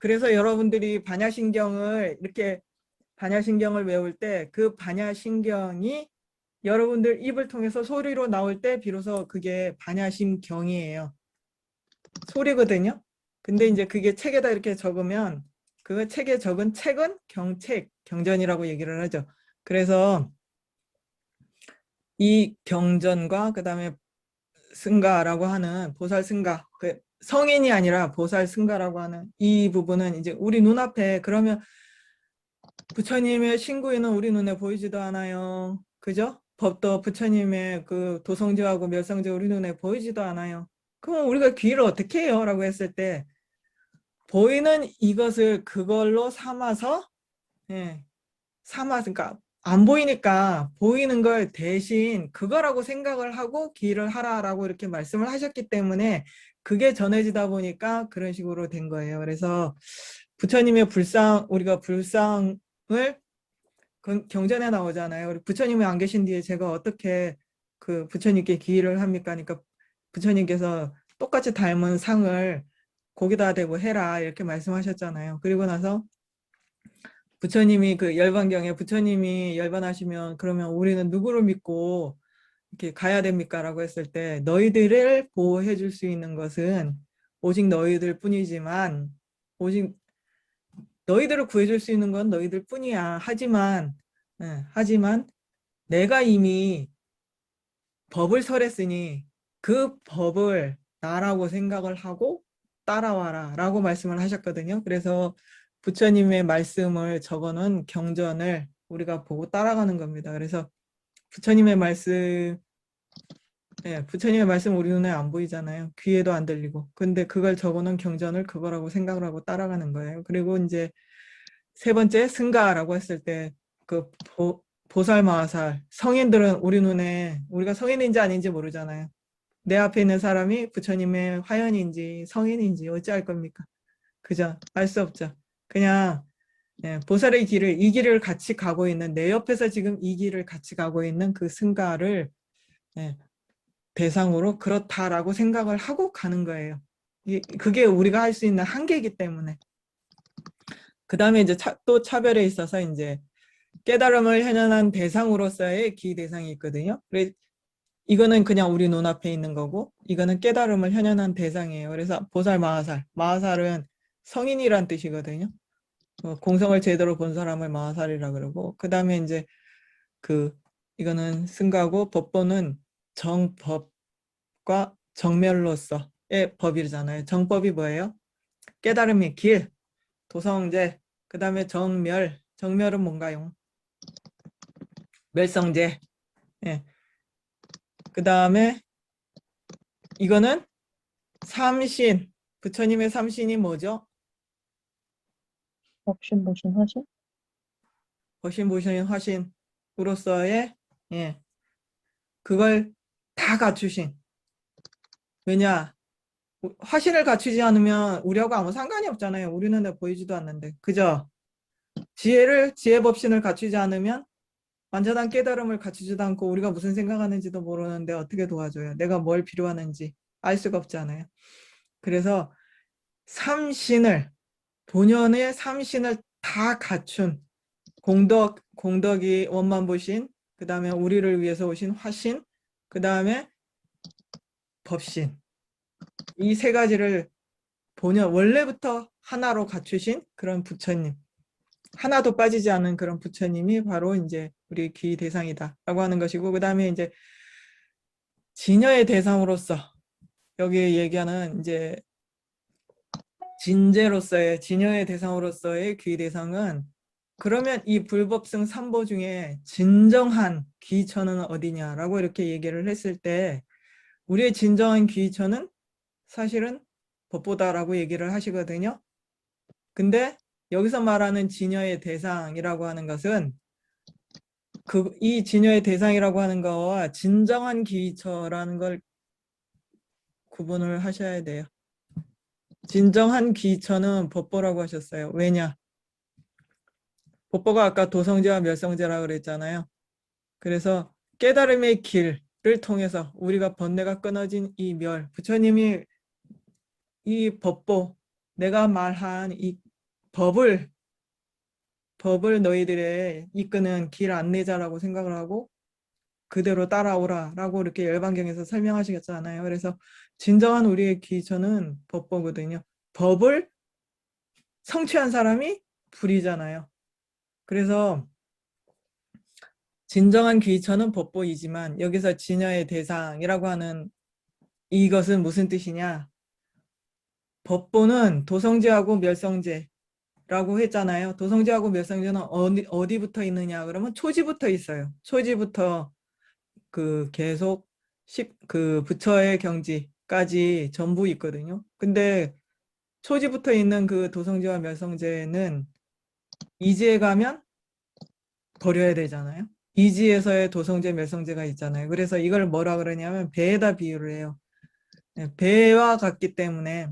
그래서 여러분들이 반야신경을 외울 때 그 반야신경이 여러분들 입을 통해서 소리로 나올 때 비로소 그게 반야심경이에요. 소리거든요. 근데 이제 그게 책에다 이렇게 적으면 그 책에 적은 책은 경전이라고 얘기를 하죠. 그래서 이 경전과 그다음에 승가라고 하는 보살 승가, 그 성인이 아니라 보살 승가라고 하는 이 부분은 이제 우리 눈앞에 그러면 부처님의 신구에는 우리 눈에 보이지도 않아요. 그죠? 법도 부처님의 그 도성지하고 멸성지 우리 눈에 보이지도 않아요. 그럼 우리가 귀를 어떻게 해요? 라고 했을 때 보이는 이것을 그걸로 삼아서 예, 그러니까 안 보이니까 보이는 걸 대신 그거라고 생각을 하고 기를 하라라고 이렇게 말씀을 하셨기 때문에 그게 전해지다 보니까 그런 식으로 된 거예요. 그래서 부처님의 우리가 불상을 경전에 나오잖아요. 우리 부처님이 안 계신 뒤에 제가 어떻게 그 부처님께 기를 합니까? 그러니까 부처님께서 똑같이 닮은 상을 거기다 대고 해라 이렇게 말씀하셨잖아요. 그리고 나서 부처님이 그 열반경에 부처님이 열반하시면 그러면 우리는 누구를 믿고 이렇게 가야 됩니까? 라고 했을 때 너희들을 보호해 줄 수 있는 것은 오직 너희들 뿐이지만 오직 너희들을 구해줄 수 있는 건 너희들 뿐이야. 하지만 내가 이미 법을 설했으니 그 법을 나라고 생각을 하고 따라와라 라고 말씀을 하셨거든요. 그래서 부처님의 말씀을 적어놓은 경전을 우리가 보고 따라가는 겁니다. 그래서 부처님의 말씀, 부처님의 말씀 우리 눈에 안 보이잖아요. 귀에도 안 들리고. 근데 그걸 적어놓은 경전을 그거라고 생각을 하고 따라가는 거예요. 그리고 이제 세 번째 승가라고 했을 때 그 보살마살, 성인들은 우리 눈에 우리가 성인인지 아닌지 모르잖아요. 내 앞에 있는 사람이 부처님의 화연인지 성인인지 어찌할 겁니까? 그죠? 알 수 없죠. 그냥 보살의 길을, 이 길을 같이 가고 있는, 내 옆에서 지금 이 길을 같이 가고 있는 그 승가를 대상으로 그렇다라고 생각을 하고 가는 거예요. 그게 우리가 할 수 있는 한계이기 때문에. 그 다음에 이제 또 차별에 있어서 이제 깨달음을 현현한 대상으로서의 기 대상이 있거든요. 그래서 이거는 그냥 우리 눈앞에 있는 거고, 이거는 깨달음을 현현한 대상이에요. 그래서 보살 마하살, 마하살은 성인이란 뜻이거든요. 공성을 제대로 본 사람을 마하살이라 그러고, 그 다음에 이제 이거는 승가고, 법보는 정법과 정멸로서의 법이잖아요. 정법이 뭐예요? 깨달음의 길, 도성제, 그 다음에 정멸, 정멸은 뭔가요? 멸성제. 예. 그 다음에 이거는 삼신, 부처님의 삼신이 뭐죠? 법신보신 하신? 거신보신 화신으로서의 그걸 다 갖추신. 왜냐? 화신을 갖추지 않으면 우리하고 아무 상관이 없잖아요. 우리 눈에 보이지도 않는데. 그죠? 지혜 법신을 갖추지 않으면 완전한 깨달음을 갖추지도 않고 우리가 무슨 생각하는지도 모르는데 어떻게 도와줘요? 내가 뭘 필요하는지 알 수가 없잖아요. 그래서 삼신을, 본연의 삼신을 다 갖춘 공덕이 원만보신, 그 다음에 우리를 위해서 오신 화신, 그 다음에 법신. 이 세 가지를 본연 원래부터 하나로 갖추신 그런 부처님, 하나도 빠지지 않은 그런 부처님이 바로 이제 우리 귀 대상이다라고 하는 것이고, 그 다음에 이제 진여의 대상으로서 여기 얘기하는 이제 진재로서의, 진여의 대상으로서의 귀 대상은, 그러면 이 불법승 삼보 중에 진정한 귀처는 어디냐라고 이렇게 얘기를 했을 때, 우리의 진정한 귀처는 사실은 법보다라고 얘기를 하시거든요. 근데 여기서 말하는 진여의 대상이라고 하는 것은 이 진여의 대상이라고 하는 거와 진정한 귀처라는 걸 구분을 하셔야 돼요. 진정한 귀처는 법보라고 하셨어요. 왜냐? 법보가 아까 도성제와 멸성제라고 그랬잖아요. 그래서 깨달음의 길을 통해서 우리가 번뇌가 끊어진 이 부처님이 이 법보, 내가 말한 이 법을 너희들의 이끄는 길 안내자라고 생각을 하고 그대로 따라오라라고 이렇게 열반경에서 설명하시겠잖아요. 그래서 진정한 우리의 기초는 법보거든요. 법을 성취한 사람이 불이잖아요. 그래서 진정한 귀처는 법보이지만 여기서 진여의 대상이라고 하는 이것은 무슨 뜻이냐? 법보는 도성제하고 멸성제라고 했잖아요. 도성제하고 멸성제는 어디부터 있느냐? 그러면 초지부터 있어요. 초지부터 계속 부처의 경지까지 전부 있거든요. 근데 초지부터 있는 그 도성제와 멸성제는 이지에 가면 버려야 되잖아요. 이지에서의 도성제, 멸성제가 있잖아요. 그래서 이걸 뭐라 그러냐면 배에다 비유를 해요. 배와 같기 때문에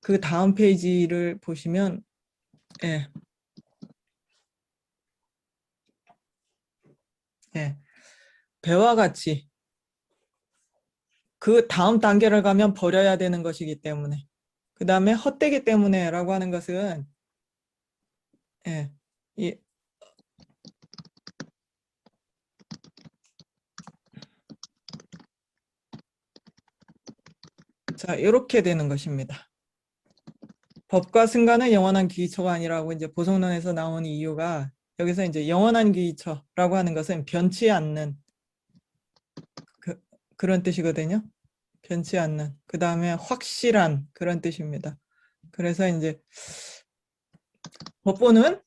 그 다음 페이지를 보시면 예, 예, 배와 같이 그 다음 단계를 가면 버려야 되는 것이기 때문에, 그 다음에 헛되기 때문에라고 하는 것은 예, 이, 자, 이렇게 되는 것입니다. 법과 승가는 영원한 기초가 아니라고 이제 보성론에서 나온 이유가, 여기서 이제 영원한 기초라고 하는 것은 변치 않는 그런 뜻이거든요. 변치 않는. 그 다음에 확실한 그런 뜻입니다. 그래서 이제 법보는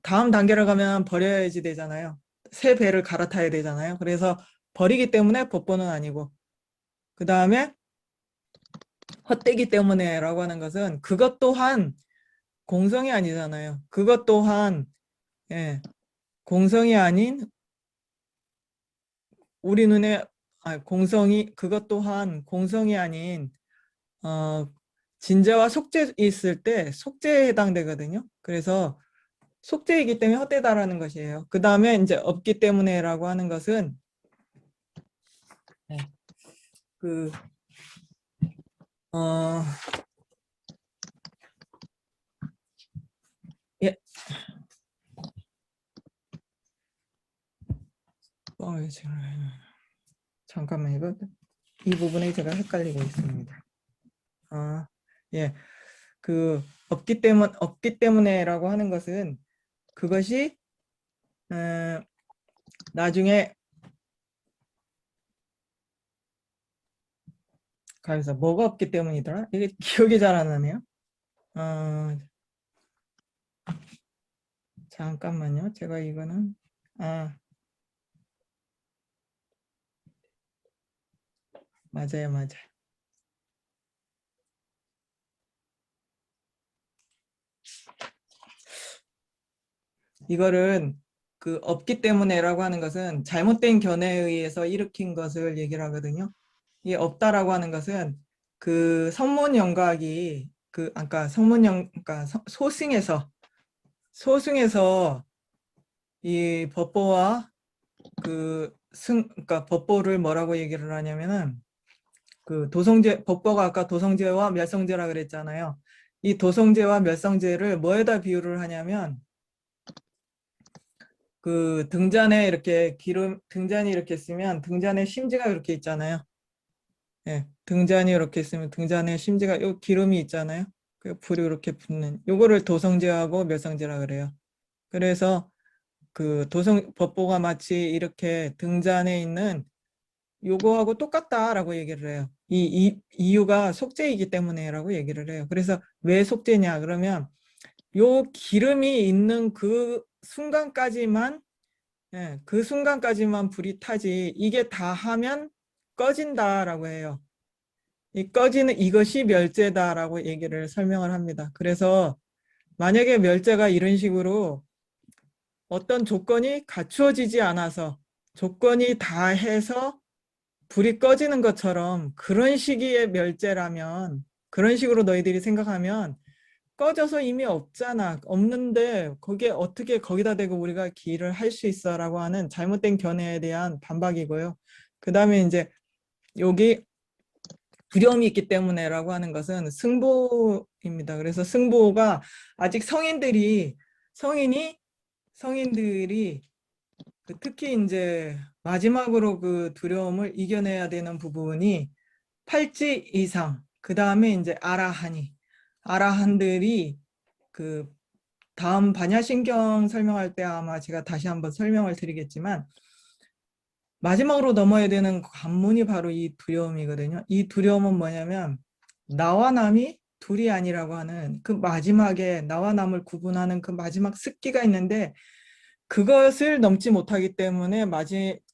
다음 단계를 가면 버려야지 되잖아요. 새 배를 갈아타야 되잖아요. 그래서 버리기 때문에 법보는 아니고, 그 다음에 헛되기 때문에라고 하는 것은 그것 또한 공성이 아니잖아요. 그것 또한 예, 공성이 아닌 우리 눈에 공성이 그것 또한 공성이 아닌 진재와 속재 있을 때 속재에 해당되거든요. 그래서 속재이기 때문에 헛되다라는 것이에요. 그 다음에 이제 없기 때문에라고 하는 것은 네, 그 예. 잠깐만 이거 이 부분에 제가 헷갈리고 있습니다. 예. 그 없기 때문에라고 하는 것은 그것이 나중에 가면서 뭐가 없기 때문이더라? 이게 기억이 잘 안 나네요. 잠깐만요. 제가 이거는 맞아요. 이거는 그 없기 때문에라고 하는 것은 잘못된 견해에 의해서 일으킨 것을 얘기를 하거든요. 이 없다라고 하는 것은 그 성문 영각이 그 아까 그러니까 소승에서 이 법보와 그러니까 법보를 뭐라고 얘기를 하냐면은 그 법보가 아까 도성제와 멸성제라 그랬잖아요. 이 도성제와 멸성제를 뭐에다 비유를 하냐면 그 등잔에 이렇게 등잔이 이렇게 있으면 등잔에 심지가 이렇게 있잖아요. 예, 등잔이 이렇게 있으면 등잔에 심지가 요 기름이 있잖아요. 그 불이 이렇게 붙는 요거를 도성제하고 멸성제라 그래요. 그래서 그 법보가 마치 이렇게 등잔에 있는 요거하고 똑같다라고 얘기를 해요. 이 이유가 속죄이기 때문에라고 얘기를 해요. 그래서 왜 속죄냐 그러면 요 기름이 있는 그 순간까지만 그 순간까지만 불이 타지 이게 다 하면 꺼진다라고 해요. 이 꺼지는 이것이 멸제다라고 얘기를 설명을 합니다. 그래서 만약에 멸제가 이런 식으로 어떤 조건이 갖추어지지 않아서 조건이 다 해서 불이 꺼지는 것처럼 그런 시기의 멸제라면 그런 식으로 너희들이 생각하면 꺼져서 이미 없잖아. 없는데 거기에 어떻게 거기다 대고 우리가 기일을 할 수 있어 라고 하는 잘못된 견해에 대한 반박이고요. 그 다음에 이제 여기 두려움이 있기 때문에 라고 하는 것은 승보입니다. 그래서 승보가 아직 성인들이 특히 이제 마지막으로 그 두려움을 이겨내야 되는 부분이 팔찌 이상, 그 다음에 이제 아라한들이 그 다음 반야신경 설명할 때 아마 제가 다시 한번 설명을 드리겠지만 마지막으로 넘어야 되는 관문이 바로 이 두려움이거든요. 이 두려움은 뭐냐면 나와 남이 둘이 아니라고 하는 그 마지막에 나와 남을 구분하는 그 마지막 습기가 있는데 그것을 넘지 못하기 때문에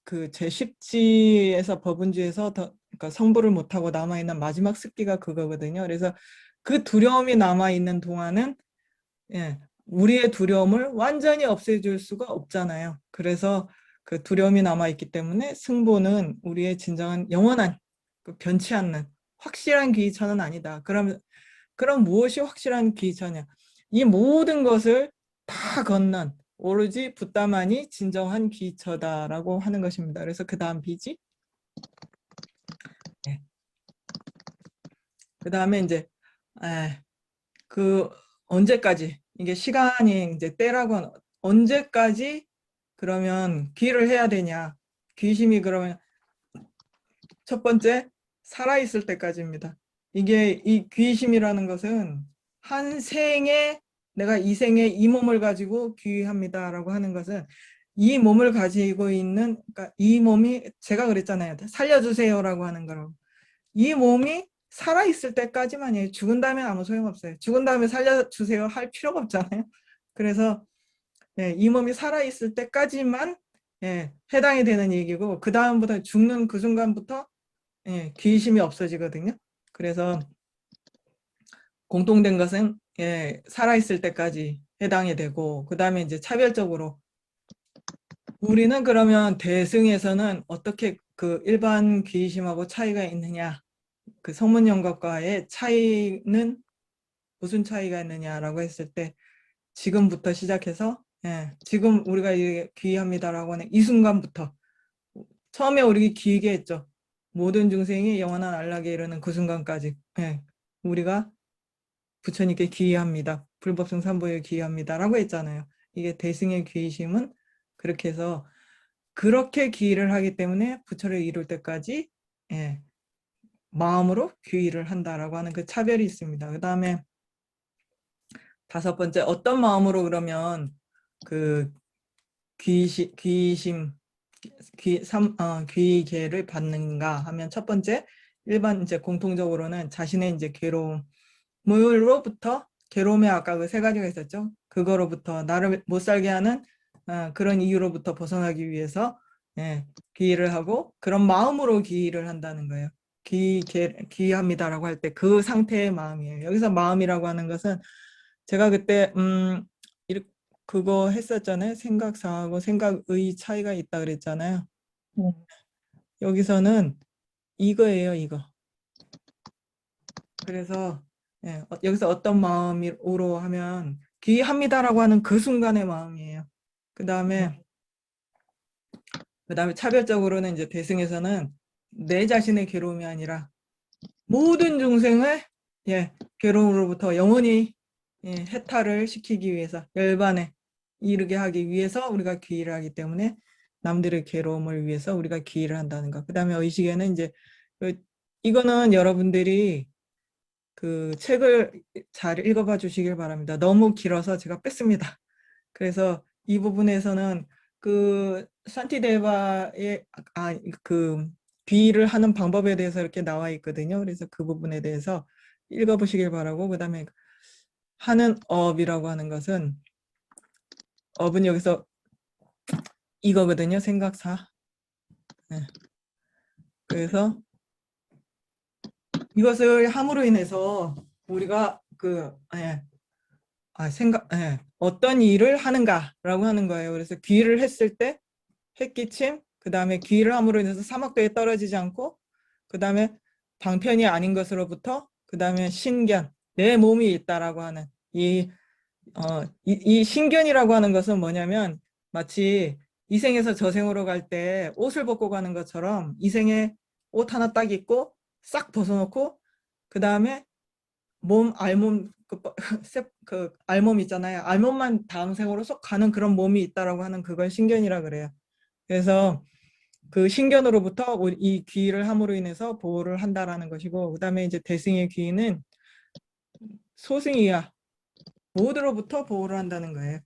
그 제10지에서 법운지에서 그러니까 성불을 못하고 남아있는 마지막 습기가 그거거든요. 그래서 그 두려움이 남아있는 동안은 우리의 두려움을 완전히 없애줄 수가 없잖아요. 그래서 그 두려움이 남아있기 때문에 승보는 우리의 진정한 영원한 변치 않는 확실한 기이천은 아니다. 그럼 무엇이 확실한 기이천이야? 이 모든 것을 다 건넌 오로지 붓다만이 진정한 기이처다라고 하는 것입니다. 그래서 그 다음 비지. 네. 그 다음에 이제 그 언제까지 이게 시간이 이제 때라고 하는 언제까지 그러면 귀를 해야 되냐? 귀심이 그러면 첫 번째 살아있을 때까지입니다. 이게 이 귀심이라는 것은 한 생에 내가 이 생에 이 몸을 가지고 귀합니다라고 하는 것은 이 몸을 가지고 있는 그러니까 이 몸이 제가 그랬잖아요. 살려주세요라고 하는 거라고. 이 몸이 살아있을 때까지만이에요. 죽은 다음에 아무 소용없어요. 죽은 다음에 살려주세요 할 필요가 없잖아요. 그래서 이 몸이 살아있을 때까지만 해당이 되는 얘기고 그 다음부터 죽는 그 순간부터 귀심이 없어지거든요. 그래서 공통된 것은 살아있을 때까지 해당이 되고 그 다음에 이제 차별적으로 우리는 그러면 대승에서는 어떻게 그 일반 귀의심하고 차이가 있느냐? 그 성문영각과의 차이는 무슨 차이가 있느냐라고 했을 때 지금부터 시작해서 지금 우리가 귀의합니다라고 하는 이 순간부터 처음에 우리 귀의게 했죠. 모든 중생이 영원한 안락에 이르는 그 순간까지 우리가 부처님께 귀의합니다. 불법성 삼보에 귀의합니다라고 했잖아요. 이게 대승의 귀의심은 그렇게 해서 그렇게 귀의를 하기 때문에 부처를 이룰 때까지 마음으로 귀의를 한다라고 하는 그 차별이 있습니다. 그 다음에 다섯 번째, 어떤 마음으로 그러면 그 귀의심, 귀의계를 받는가 하면 첫 번째, 일반 이제 공통적으로는 자신의 이제 괴로움으로부터 괴로움에 아까 그 세 가지가 있었죠. 그거로부터 나를 못 살게 하는 그런 이유로부터 벗어나기 위해서 귀의를 하고 그런 마음으로 귀의를 한다는 거예요. 귀의합니다라고 할 때 그 상태의 마음이에요. 여기서 마음이라고 하는 것은 제가 그때 그거 했었잖아요. 생각사하고 생각의 차이가 있다 그랬잖아요. 네. 여기서는 이거예요, 이거. 그래서 여기서 어떤 마음으로 하면 귀의합니다라고 하는 그 순간의 마음이에요. 그 다음에 차별적으로는 이제 대승에서는 내 자신의 괴로움이 아니라 모든 중생을 괴로움으로부터 영원히 해탈을 시키기 위해서 열반에 이르게 하기 위해서 우리가 귀의를 하기 때문에 남들의 괴로움을 위해서 우리가 귀의를 한다는 것. 그 다음에 의식에는 이제 이거는 여러분들이 그 책을 잘 읽어봐 주시길 바랍니다. 너무 길어서 제가 뺐습니다. 그래서 이 부분에서는 그 산티데바의 그 귀의를 하는 방법에 대해서 이렇게 나와 있거든요. 그래서 그 부분에 대해서 읽어보시길 바라고, 그 다음에 하는 업이라고 하는 것은 업은 여기서 이거거든요. 생각사. 그래서 이것을 함으로 인해서 우리가 어떤 일을 하는가라고 하는 거예요. 그래서 귀의를 했을 때 햇기침, 그 다음에 귀의를 함으로 인해서 사막도에 떨어지지 않고, 그 다음에 방편이 아닌 것으로부터, 그 다음에 신견, 내 몸이 있다라고 하는 이 신견이라고 하는 것은 뭐냐면 마치 이생에서 저생으로 갈 때 옷을 벗고 가는 것처럼 이생에 옷 하나 딱 입고 싹 벗어놓고 그 다음에 알몸 그 알몸 있잖아요. 알몸만 다음 생으로 쏙 가는 그런 몸이 있다라고 하는 그걸 신견이라 그래요. 그래서 그 신견으로부터 이 귀의를 함으로 인해서 보호를 한다라는 것이고, 그 다음에 이제 대승의 귀의는 소승이야 모두로부터 보호를 한다는 거예요.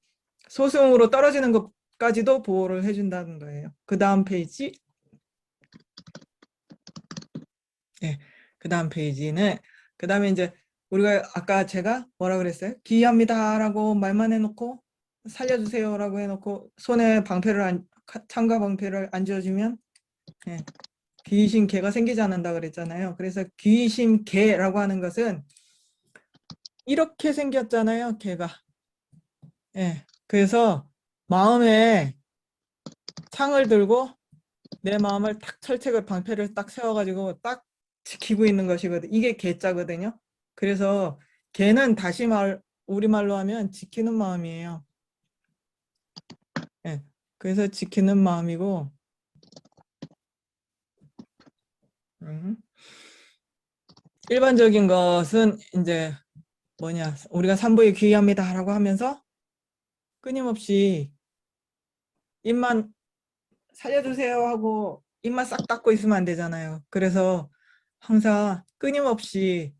소승으로 떨어지는 것까지도 보호를 해준다는 거예요. 그 다음 페이지. 그 다음 페이지는 그 다음에 이제 우리가 아까 제가 뭐라 그랬어요? 귀의합니다라고 말만 해놓고 살려주세요라고 해놓고 손에 창과 방패를 안 쥐어주면 귀의심 개가 생기지 않는다 그랬잖아요. 그래서 귀의심 개라고 하는 것은 이렇게 생겼잖아요. 개가. 그래서 마음에 창을 들고 내 마음을 딱 철책을 방패를 딱 세워가지고 딱 지키고 있는 것이거든. 이게 개자거든요. 그래서 개는 우리말로 하면 지키는 마음이에요. 그래서 지키는 마음이고 일반적인 것은 이제 우리가 삼부에 귀의합니다라고 하면서 끊임없이 입만 살려주세요 하고 입만 싹 닫고 있으면 안 되잖아요. 그래서 항상 끊임없이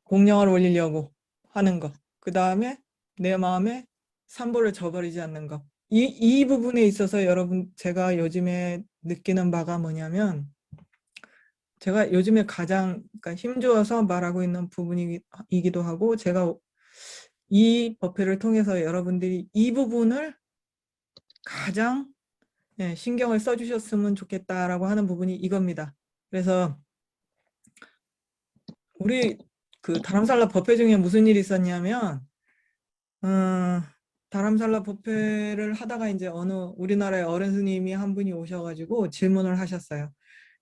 공양을 올리려고 하는 것. 그 다음에 내 마음에 삼보를 저버리지 않는 것. 이 부분에 있어서 여러분 제가 요즘에 느끼는 바가 뭐냐면 제가 요즘에 가장 그러니까 힘주어서 말하고 있는 부분이기도 하고 제가 이 법회를 통해서 여러분들이 이 부분을 가장 신경을 써주셨으면 좋겠다라고 하는 부분이 이겁니다. 그래서 우리 그 다람살라 법회 중에 무슨 일이 있었냐면 다람살라 법회를 하다가 이제 어느 우리나라의 어른 스님이 한 분이 오셔가지고 질문을 하셨어요.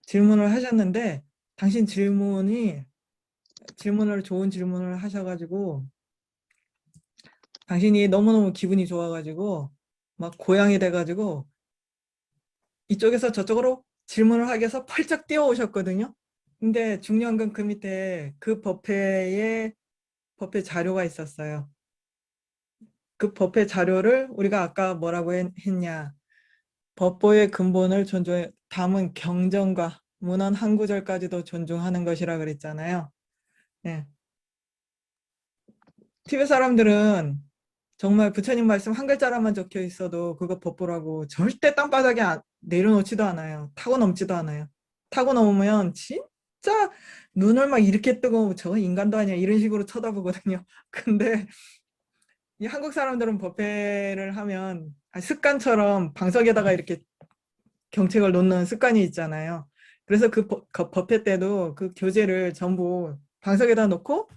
질문을 하셨는데 당신 질문을 좋은 질문을 하셔가지고 당신이 너무너무 기분이 좋아가지고 막 고양이 돼가지고 이쪽에서 저쪽으로 질문을 하기 위해서 펄쩍 뛰어오셨거든요. 근데 중요한 건 그 밑에 그 법회 자료가 있었어요. 그 법회 자료를 우리가 아까 뭐라고 했냐. 법보의 근본을 존중해 담은 경전과 문헌 한 구절까지도 존중하는 것이라 그랬잖아요. 네. 티베트 사람들은 정말 부처님 말씀 한 글자로만 적혀 있어도 그거 법보라고 절대 땅바닥에 내려놓지도 않아요. 타고 넘지도 않아요. 타고 넘으면 진짜 눈을 막 이렇게 뜨고 저거 인간도 아니야 이런 식으로 쳐다보거든요. 근데 이 한국 사람들은 법회를 하면 습관처럼 방석에다가 이렇게 경책을 놓는 습관이 있잖아요. 그래서 그 법회 때도 그 교재를 전부 방석에다 놓고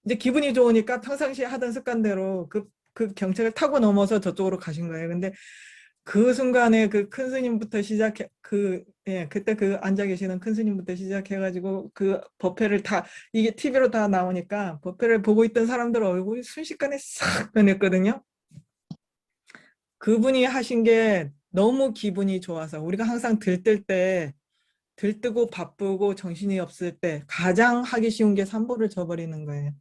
이제 기분이 좋으니까 평상시에 하던 습관대로 그 경책을 타고 넘어서 저쪽으로 가신 거예요. 근데 그 순간에 그 큰 스님부터 예, 그때 그 앉아 계시는 큰 스님부터 시작해가지고 그 법회를 이게 TV로 다 나오니까 법회를 보고 있던 사람들 얼굴이 순식간에 싹 변했거든요. 그분이 하신 게 너무 기분이 좋아서 우리가 항상 들뜨고 바쁘고 정신이 없을 때 가장 하기 쉬운 게 삼보를 저버리는 거예요.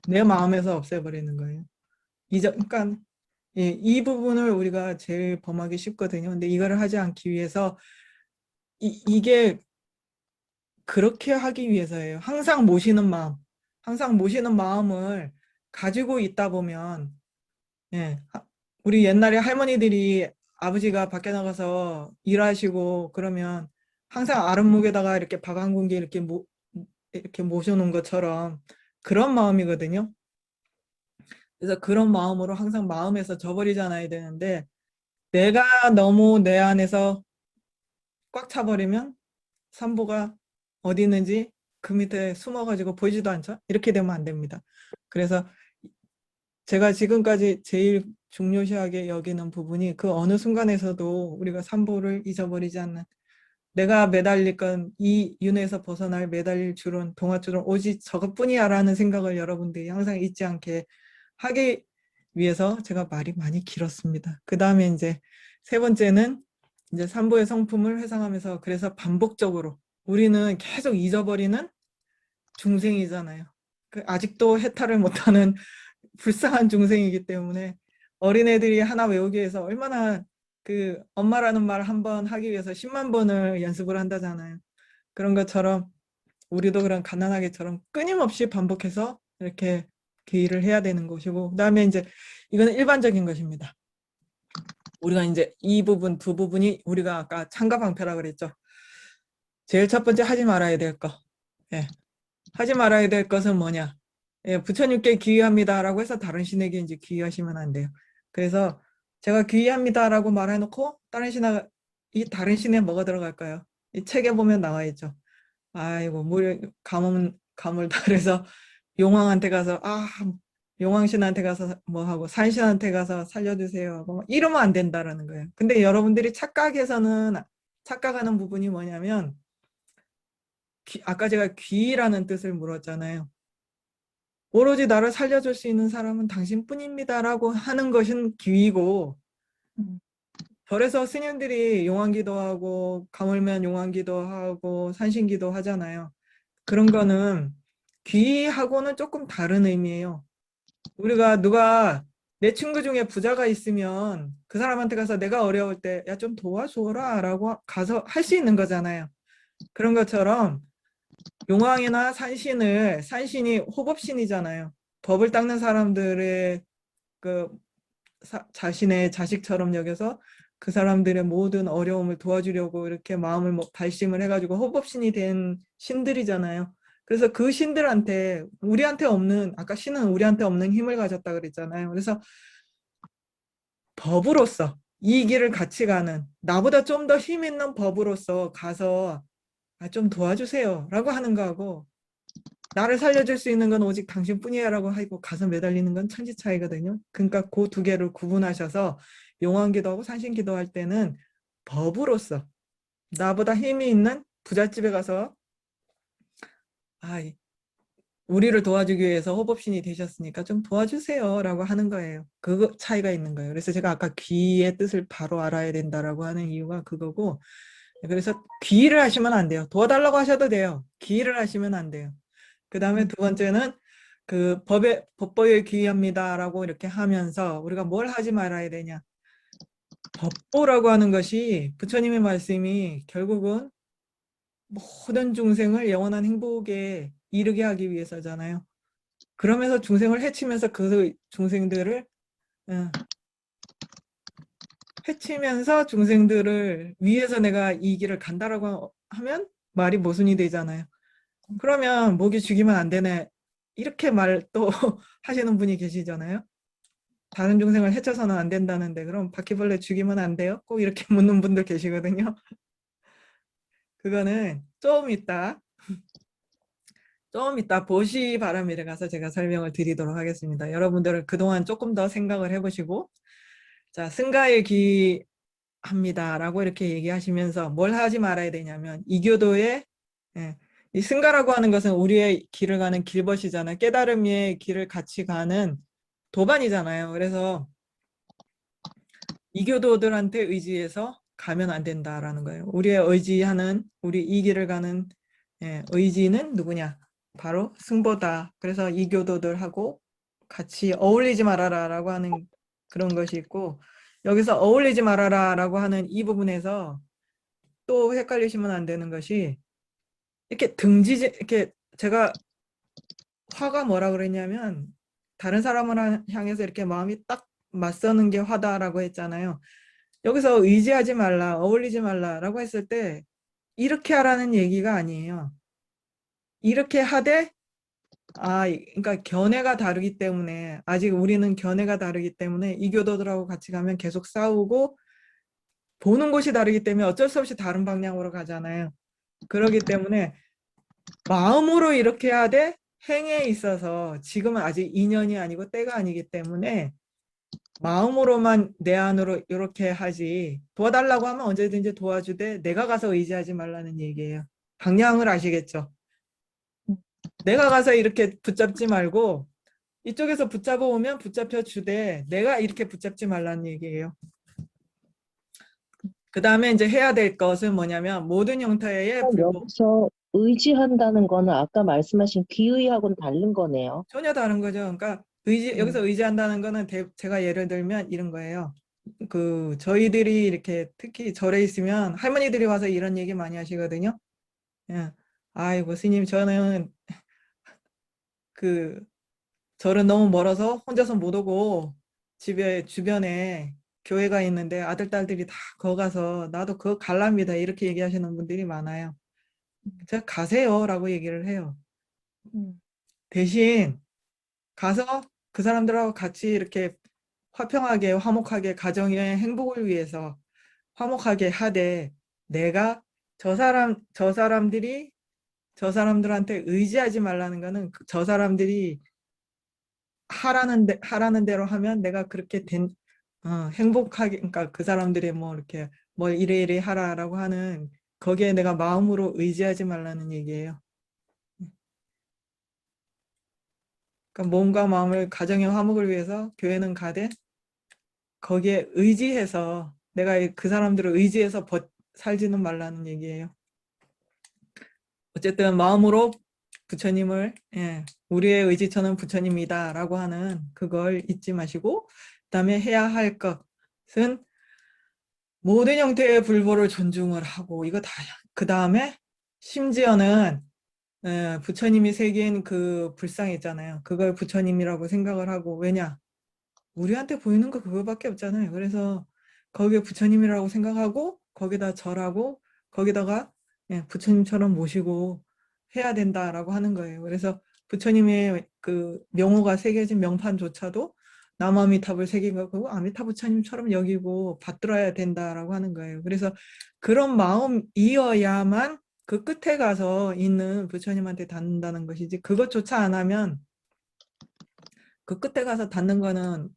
내 마음에서 없애버리는 거예요. 그러니까 예, 이 부분을 우리가 제일 범하기 쉽거든요. 근데 이거를 하지 않기 위해서 이게 그렇게 하기 위해서예요. 항상 모시는 마음을 가지고 있다 보면 예, 우리 옛날에 할머니들이 아버지가 밖에 나가서 일하시고 그러면 항상 아랫목에다가 이렇게 밥 한 공기 이렇게 모셔놓은 것처럼 그런 마음이거든요. 그래서 그런 마음으로 항상 마음에서 저버리지 않아야 되는데 내가 너무 내 안에서 꽉 차버리면 삼보가 어디 있는지 그 밑에 숨어가지고 보이지도 않죠. 이렇게 되면 안 됩니다. 그래서 제가 지금까지 제일 중요시하게 여기는 부분이 그 어느 순간에서도 우리가 삼보를 잊어버리지 않는 내가 매달릴 건 이 윤회에서 벗어날 매달릴 줄은 동아줄은 오직 저것뿐이야 라는 생각을 여러분들이 항상 잊지 않게 하기 위해서 제가 말이 많이 길었습니다. 그 다음에 이제 세 번째는 이제 삼보의 성품을 회상하면서 그래서 반복적으로 우리는 계속 잊어버리는 중생이잖아요. 아직도 해탈을 못하는 불쌍한 중생이기 때문에 어린애들이 하나 외우기 위해서 얼마나 그 엄마라는 말 한 번 하기 위해서 10만 번을 연습을 한다잖아요. 그런 것처럼 우리도 그런 가난하게처럼 끊임없이 반복해서 이렇게 그 일을 해야 되는 것이고 그다음에 이제 이거는 일반적인 것입니다. 우리가 이제 두 부분이 우리가 아까 창가방패라 그랬죠. 제일 첫 번째 하지 말아야 될 거. 예. 하지 말아야 될 것은 뭐냐? 예, 부처님께 귀의합니다라고 해서 다른 신에게 이제 귀의하시면 안 돼요. 그래서 제가 귀의합니다라고 말해놓고 이 다른 신에 뭐가 들어갈까요? 이 책에 보면 나와 있죠. 아이고 감을 달해서 용왕한테 가서 용왕신한테 가서 뭐 하고 산신한테 가서 살려주세요 하고 이러면 안 된다라는 거예요. 근데 여러분들이 착각하는 부분이 뭐냐면 아까 제가 귀라는 뜻을 물었잖아요. 오로지 나를 살려줄 수 있는 사람은 당신뿐입니다라고 하는 것은 귀이고 절에서 스님들이 용왕기도 하고 가물면 용왕기도 하고 산신기도 하잖아요. 그런 거는 귀하고는 조금 다른 의미예요. 우리가 누가 내 친구 중에 부자가 있으면 그 사람한테 가서 내가 어려울 때 야 좀 도와줘라 라고 가서 할 수 있는 거잖아요. 그런 것처럼 용왕이나 산신이 호법신이잖아요. 법을 닦는 사람들의 그 자신의 자식처럼 여겨서 그 사람들의 모든 어려움을 도와주려고 이렇게 마음을 발심을 해가지고 호법신이 된 신들이잖아요. 그래서 그 신들한테 아까 신은 우리한테 없는 힘을 가졌다 그랬잖아요. 그래서 법으로서 이 길을 같이 가는 나보다 좀 더 힘 있는 법으로서 가서 좀 도와주세요 라고 하는 거하고 나를 살려줄 수 있는 건 오직 당신뿐이야라고 하고 가서 매달리는 건 천지 차이거든요. 그러니까 그 두 개를 구분하셔서 용왕기도하고 산신기도 할 때는 법으로서 나보다 힘이 있는 부잣집에 가서 아, 우리를 도와주기 위해서 호법신이 되셨으니까 좀 도와주세요라고 하는 거예요. 그 차이가 있는 거예요. 그래서 제가 아까 귀의 뜻을 바로 알아야 된다라고 하는 이유가 그거고, 그래서 귀의를 하시면 안 돼요. 도와달라고 하셔도 돼요. 귀의를 하시면 안 돼요. 그 다음에 두 번째는 그 법보에 귀의합니다라고 이렇게 하면서 우리가 뭘 하지 말아야 되냐. 법보라고 하는 것이 부처님의 말씀이 결국은 모든 중생을 영원한 행복에 이르게 하기 위해서잖아요. 그러면서 중생을 해치면서 그 중생들을 해치면서 중생들을 위해서 내가 이 길을 간다라고 하면 말이 모순이 되잖아요. 그러면 목이 죽이면 안 되네. 이렇게 말 또 하시는 분이 계시잖아요. 다른 중생을 해쳐서는 안 된다는데 그럼 바퀴벌레 죽이면 안 돼요? 꼭 이렇게 묻는 분들 계시거든요. 그거는 좀 이따 보시 바람일에 가서 제가 설명을 드리도록 하겠습니다. 여러분들은 그동안 조금 더 생각을 해보시고 자, 승가에 기합니다라고 이렇게 얘기하시면서 뭘 하지 말아야 되냐면 이교도에 이 승가라고 하는 것은 우리의 길을 가는 길벗이잖아요. 깨달음의 길을 같이 가는 도반이잖아요. 그래서 이교도들한테 의지해서 가면 안 된다라는 거예요. 우리의 의지하는 우리 이 길을 가는 의지는 누구냐? 바로 승보다. 그래서 이교도들하고 같이 어울리지 말아라라고 하는 그런 것이 있고 여기서 어울리지 말아라라고 하는 이 부분에서 또 헷갈리시면 안 되는 것이 이렇게 이렇게 제가 화가 뭐라 그랬냐면 다른 사람을 향해서 이렇게 마음이 딱 맞서는 게 화다라고 했잖아요. 여기서 의지하지 말라, 어울리지 말라라고 했을 때 이렇게 하라는 얘기가 아니에요. 이렇게 하되 그러니까 견해가 다르기 때문에 아직 우리는 견해가 다르기 때문에 이교도들하고 같이 가면 계속 싸우고 보는 곳이 다르기 때문에 어쩔 수 없이 다른 방향으로 가잖아요. 그렇기 때문에 마음으로 이렇게 하되 행에 있어서 지금은 아직 인연이 아니고 때가 아니기 때문에 마음으로만 내 안으로 이렇게 하지 도와달라고 하면 언제든지 도와주되 내가 가서 의지하지 말라는 얘기예요. 방향을 아시겠죠? 내가 가서 이렇게 붙잡지 말고 이쪽에서 붙잡아 오면 붙잡혀 주되 내가 이렇게 붙잡지 말라는 얘기예요. 그 다음에 이제 해야 될 것은 뭐냐면 모든 형태의 불법 여기서 의지한다는 거는 아까 말씀하신 기의하고는 다른 거네요. 전혀 다른 거죠. 그러니까 여기서 의지한다는 거는 제가 예를 들면 이런 거예요. 그 저희들이 이렇게 특히 절에 있으면 할머니들이 와서 이런 얘기 많이 하시거든요. 예. 아이고 스님 저는 그 절은 너무 멀어서 혼자서 못 오고 집에 주변에 교회가 있는데 아들 딸들이 다 거 가서 나도 그거 갈랍니다 이렇게 얘기하시는 분들이 많아요. 제가 가세요라고 얘기를 해요. 대신 가서 그 사람들하고 같이 이렇게 화평하게 화목하게 가정의 행복을 위해서 화목하게 하되 내가 저 사람들한테 의지하지 말라는 거는 저 사람들이 하라는 대로 하면 내가 그렇게 행복하게 그러니까 그 사람들이 뭐 이렇게 뭘 이래 하라라고 하는 거기에 내가 마음으로 의지하지 말라는 얘기예요. 그러니까 몸과 마음을 가정의 화목을 위해서 교회는 가되 거기에 의지해서 내가 그 사람들을 의지해서 살지는 말라는 얘기예요. 어쨌든 마음으로 부처님을 우리의 의지처는 부처님이다 라고 하는 그걸 잊지 마시고 그다음에 해야 할 것은 모든 형태의 불보를 존중을 하고 이거 다 그 다음에 심지어는 부처님이 새긴 그 불상 있잖아요. 그걸 부처님이라고 생각을 하고 왜냐? 우리한테 보이는 거 그거밖에 없잖아요. 그래서 거기에 부처님이라고 생각하고 거기다 절하고 거기다가 부처님처럼 모시고 해야 된다라고 하는 거예요. 그래서 부처님의 그 명호가 새겨진 명판조차도 남아미탑을 새긴 거고 아미타 부처님처럼 여기고 받들어야 된다라고 하는 거예요. 그래서 그런 마음이어야만 그 끝에 가서 있는 부처님한테 닿는다는 것이지, 그것조차 안 하면 그 끝에 가서 닿는 거는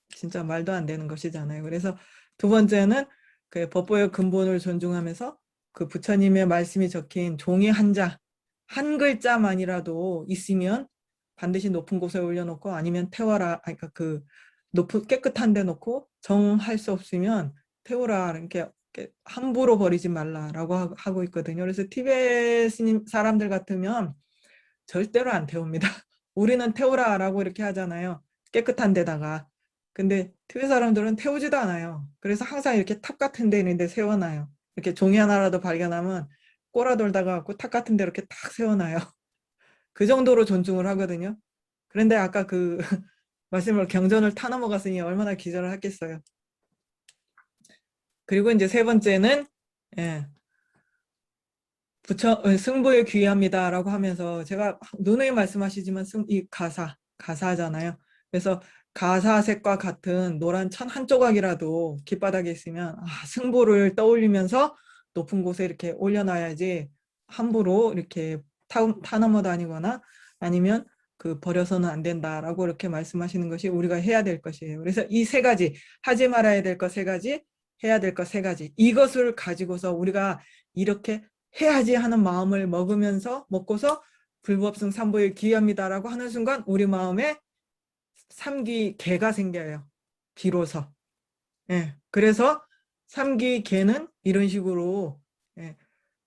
진짜 말도 안 되는 것이잖아요. 그래서 두 번째는 그 법보의 근본을 존중하면서 그 부처님의 말씀이 적힌 종이 한 자, 한 글자만이라도 있으면 반드시 높은 곳에 올려놓고, 아니면 태워라. 그러니까 그 높은 깨끗한 데 놓고, 정할 수 없으면 태우라. 이렇게 함부로 버리지 말라라고 하고 있거든요. 그래서 티베트 사람들 같으면 절대로 안 태웁니다. 우리는 태우라라고 이렇게 하잖아요. 깨끗한 데다가. 근데 티베트 사람들은 태우지도 않아요. 그래서 항상 이렇게 탑 같은 데 있는데 세워놔요. 이렇게 종이 하나라도 발견하면 꼬라돌다가 탑 같은 데 이렇게 탁 세워놔요. 그 정도로 존중을 하거든요. 그런데 아까 그 말씀을 경전을 타 넘어갔으니 얼마나 기절을 했겠어요. 그리고 이제 세 번째는 예, 승부에 귀합니다라고 하면서, 제가 누누이 말씀하시지만 이 가사잖아요. 그래서 가사색과 같은 노란 천 한 조각이라도 길바닥에 있으면 승부를 떠올리면서 높은 곳에 이렇게 올려놔야지, 함부로 이렇게 타 넘어 다니거나 아니면 그 버려서는 안 된다라고 이렇게 말씀하시는 것이 우리가 해야 될 것이에요. 그래서 이 세 가지, 하지 말아야 될 것 세 가지, 해야 될 것 세 가지, 이것을 가지고서 우리가 이렇게 해야지 하는 마음을 먹고서 불법승 삼보에 귀합니다라고 하는 순간 우리 마음에 삼기개가 생겨요. 비로소. 예. 그래서 삼기개는 이런 식으로, 예,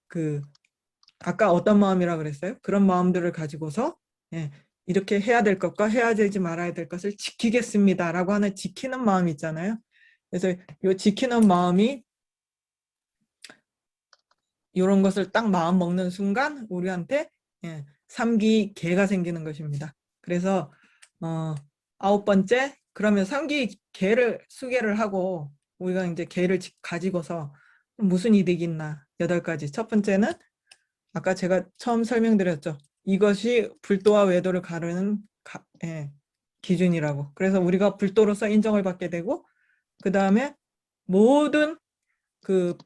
그 아까 어떤 마음이라 그랬어요? 그런 마음들을 가지고서, 예, 이렇게 해야 될 것과 해야 되지 말아야 될 것을 지키겠습니다라고 하는 지키는 마음이 있잖아요. 그래서 이 지키는 마음이, 이런 것을 딱 마음 먹는 순간 우리한테 삼기개가 생기는 것입니다. 그래서 아홉 번째, 그러면 삼기개를 수개를 하고 우리가 이제 개를 가지고서 무슨 이득이 있나? 여덟 가지. 첫 번째는 아까 제가 처음 설명드렸죠. 이것이 불도와 외도를 가르는 기준이라고. 그래서 우리가 불도로서 인정을 받게 되고, 그 다음에 모든 그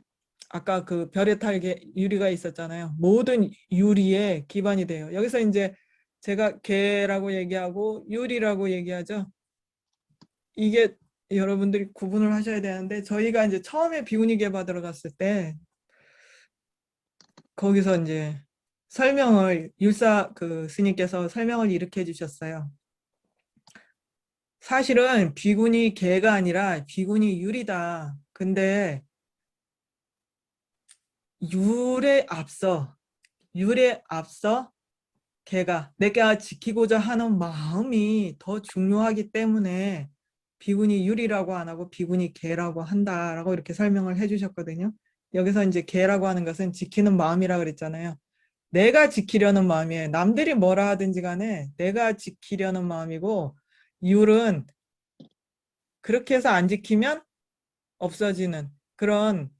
아까 그 별의 탈개 유리가 있었잖아요. 모든 유리의 기반이 돼요. 여기서 이제 제가 개라고 얘기하고 유리라고 얘기하죠. 이게 여러분들이 구분을 하셔야 되는데, 저희가 이제 처음에 비구니계 받으러 갔을 때 거기서 이제 설명을, 율사 그 스님께서 설명을 이렇게 해주셨어요. 사실은 비구니 개가 아니라 비구니 율이다. 근데 율에 앞서 내가 지키고자 하는 마음이 더 중요하기 때문에 비구니 율이라고 안 하고 비구니 개라고 한다라고 이렇게 설명을 해주셨거든요. 여기서 이제 개라고 하는 것은 지키는 마음이라 그랬잖아요. 내가 지키려는 마음이에요. 남들이 뭐라 하든지 간에 내가 지키려는 마음이고, 율은 그렇게 해서 안 지키면 없어지는 그런,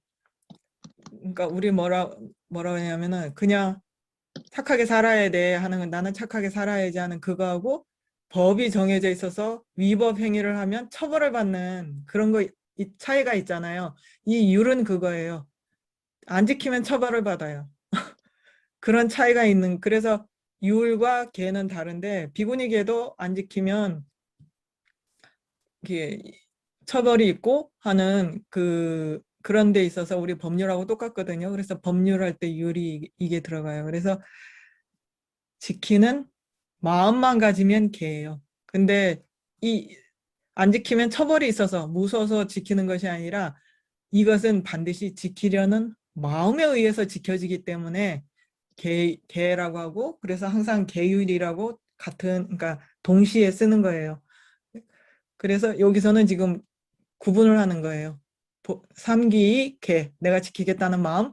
그러니까 우리 뭐라 하냐면은 그냥 착하게 살아야 돼 하는 건, 나는 착하게 살아야지 하는 그거하고, 법이 정해져 있어서 위법 행위를 하면 처벌을 받는 그런 거, 이 차이가 있잖아요. 이 율은 그거예요. 안 지키면 처벌을 받아요. 그런 차이가 있는, 그래서 율과 계는 다른데, 비구니 계도 안 지키면 이게 처벌이 있고 하는 그런 데 있어서 우리 법률하고 똑같거든요. 그래서 법률할 때 율이 이게 들어가요. 그래서 지키는 마음만 가지면 개예요. 근데 이 안 지키면 처벌이 있어서 무서워서 지키는 것이 아니라, 이것은 반드시 지키려는 마음에 의해서 지켜지기 때문에 개라고 하고, 그래서 항상 개율이라고 그러니까 동시에 쓰는 거예요. 그래서 여기서는 지금 구분을 하는 거예요. 삼기 개, 내가 지키겠다는 마음.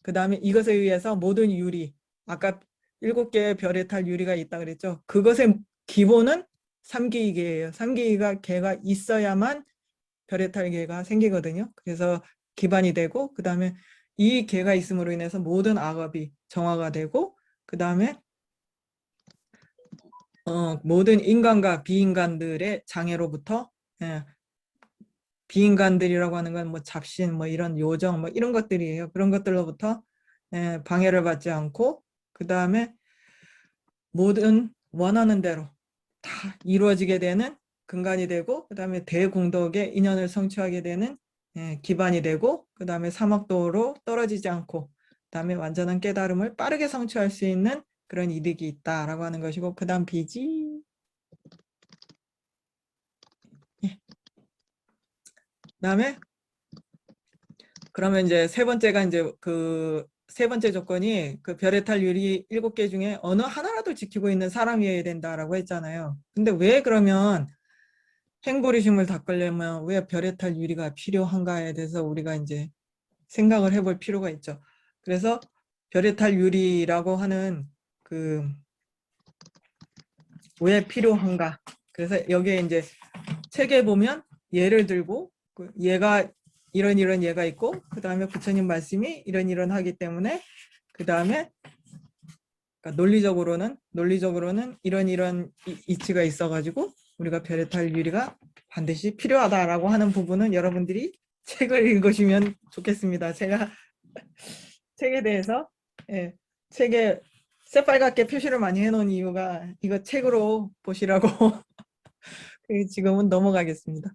그 다음에 이것에 의해서 모든 유리, 아까 7개의 별의 탈 유리가 있다 그랬죠. 그것의 기본은 삼기개예요. 삼기가 개가 있어야만 별의 탈 개가 생기거든요. 그래서 기반이 되고, 그 다음에 이 개가 있음으로 인해서 모든 악업이 정화가 되고, 그 다음에 모든 인간과 비인간들의 장애로부터, 예, 비인간들이라고 하는 건 뭐 잡신, 뭐 이런 요정, 뭐 이런 것들이에요. 그런 것들로부터 방해를 받지 않고 그 다음에 모든 원하는 대로 다 이루어지게 되는 근간이 되고 그 다음에 대공덕의 인연을 성취하게 되는 기반이 되고 그 다음에 사막도로 떨어지지 않고 그 다음에 완전한 깨달음을 빠르게 성취할 수 있는 그런 이득이 있다라고 하는 것이고 그 다음 비지. 그다음에 그러면 이제 세 번째가 이제 그 세 번째 조건이 그 별의 탈 유리 7개 중에 어느 하나라도 지키고 있는 사람이어야 된다라고 했잖아요. 근데 왜 그러면 행보리심을 닦으려면 왜 별의 탈 유리가 필요한가에 대해서 우리가 이제 생각을 해볼 필요가 있죠. 그래서 별의 탈 유리라고 하는 그 왜 필요한가? 그래서 여기에 이제 책에 보면 예를 들고 그 얘가 이런 예가 있고 그 다음에 부처님 말씀이 이런 하기 때문에 그 다음에 그러니까 논리적으로는 이런 이치가 있어가지고 우리가 별의 탈 유리가 반드시 필요하다라고 하는 부분은 여러분들이 책을 읽으시면 좋겠습니다. 제가 책에 대해서 책에 새빨갛게 표시를 많이 해놓은 이유가 이거 책으로 보시라고 지금은 넘어가겠습니다.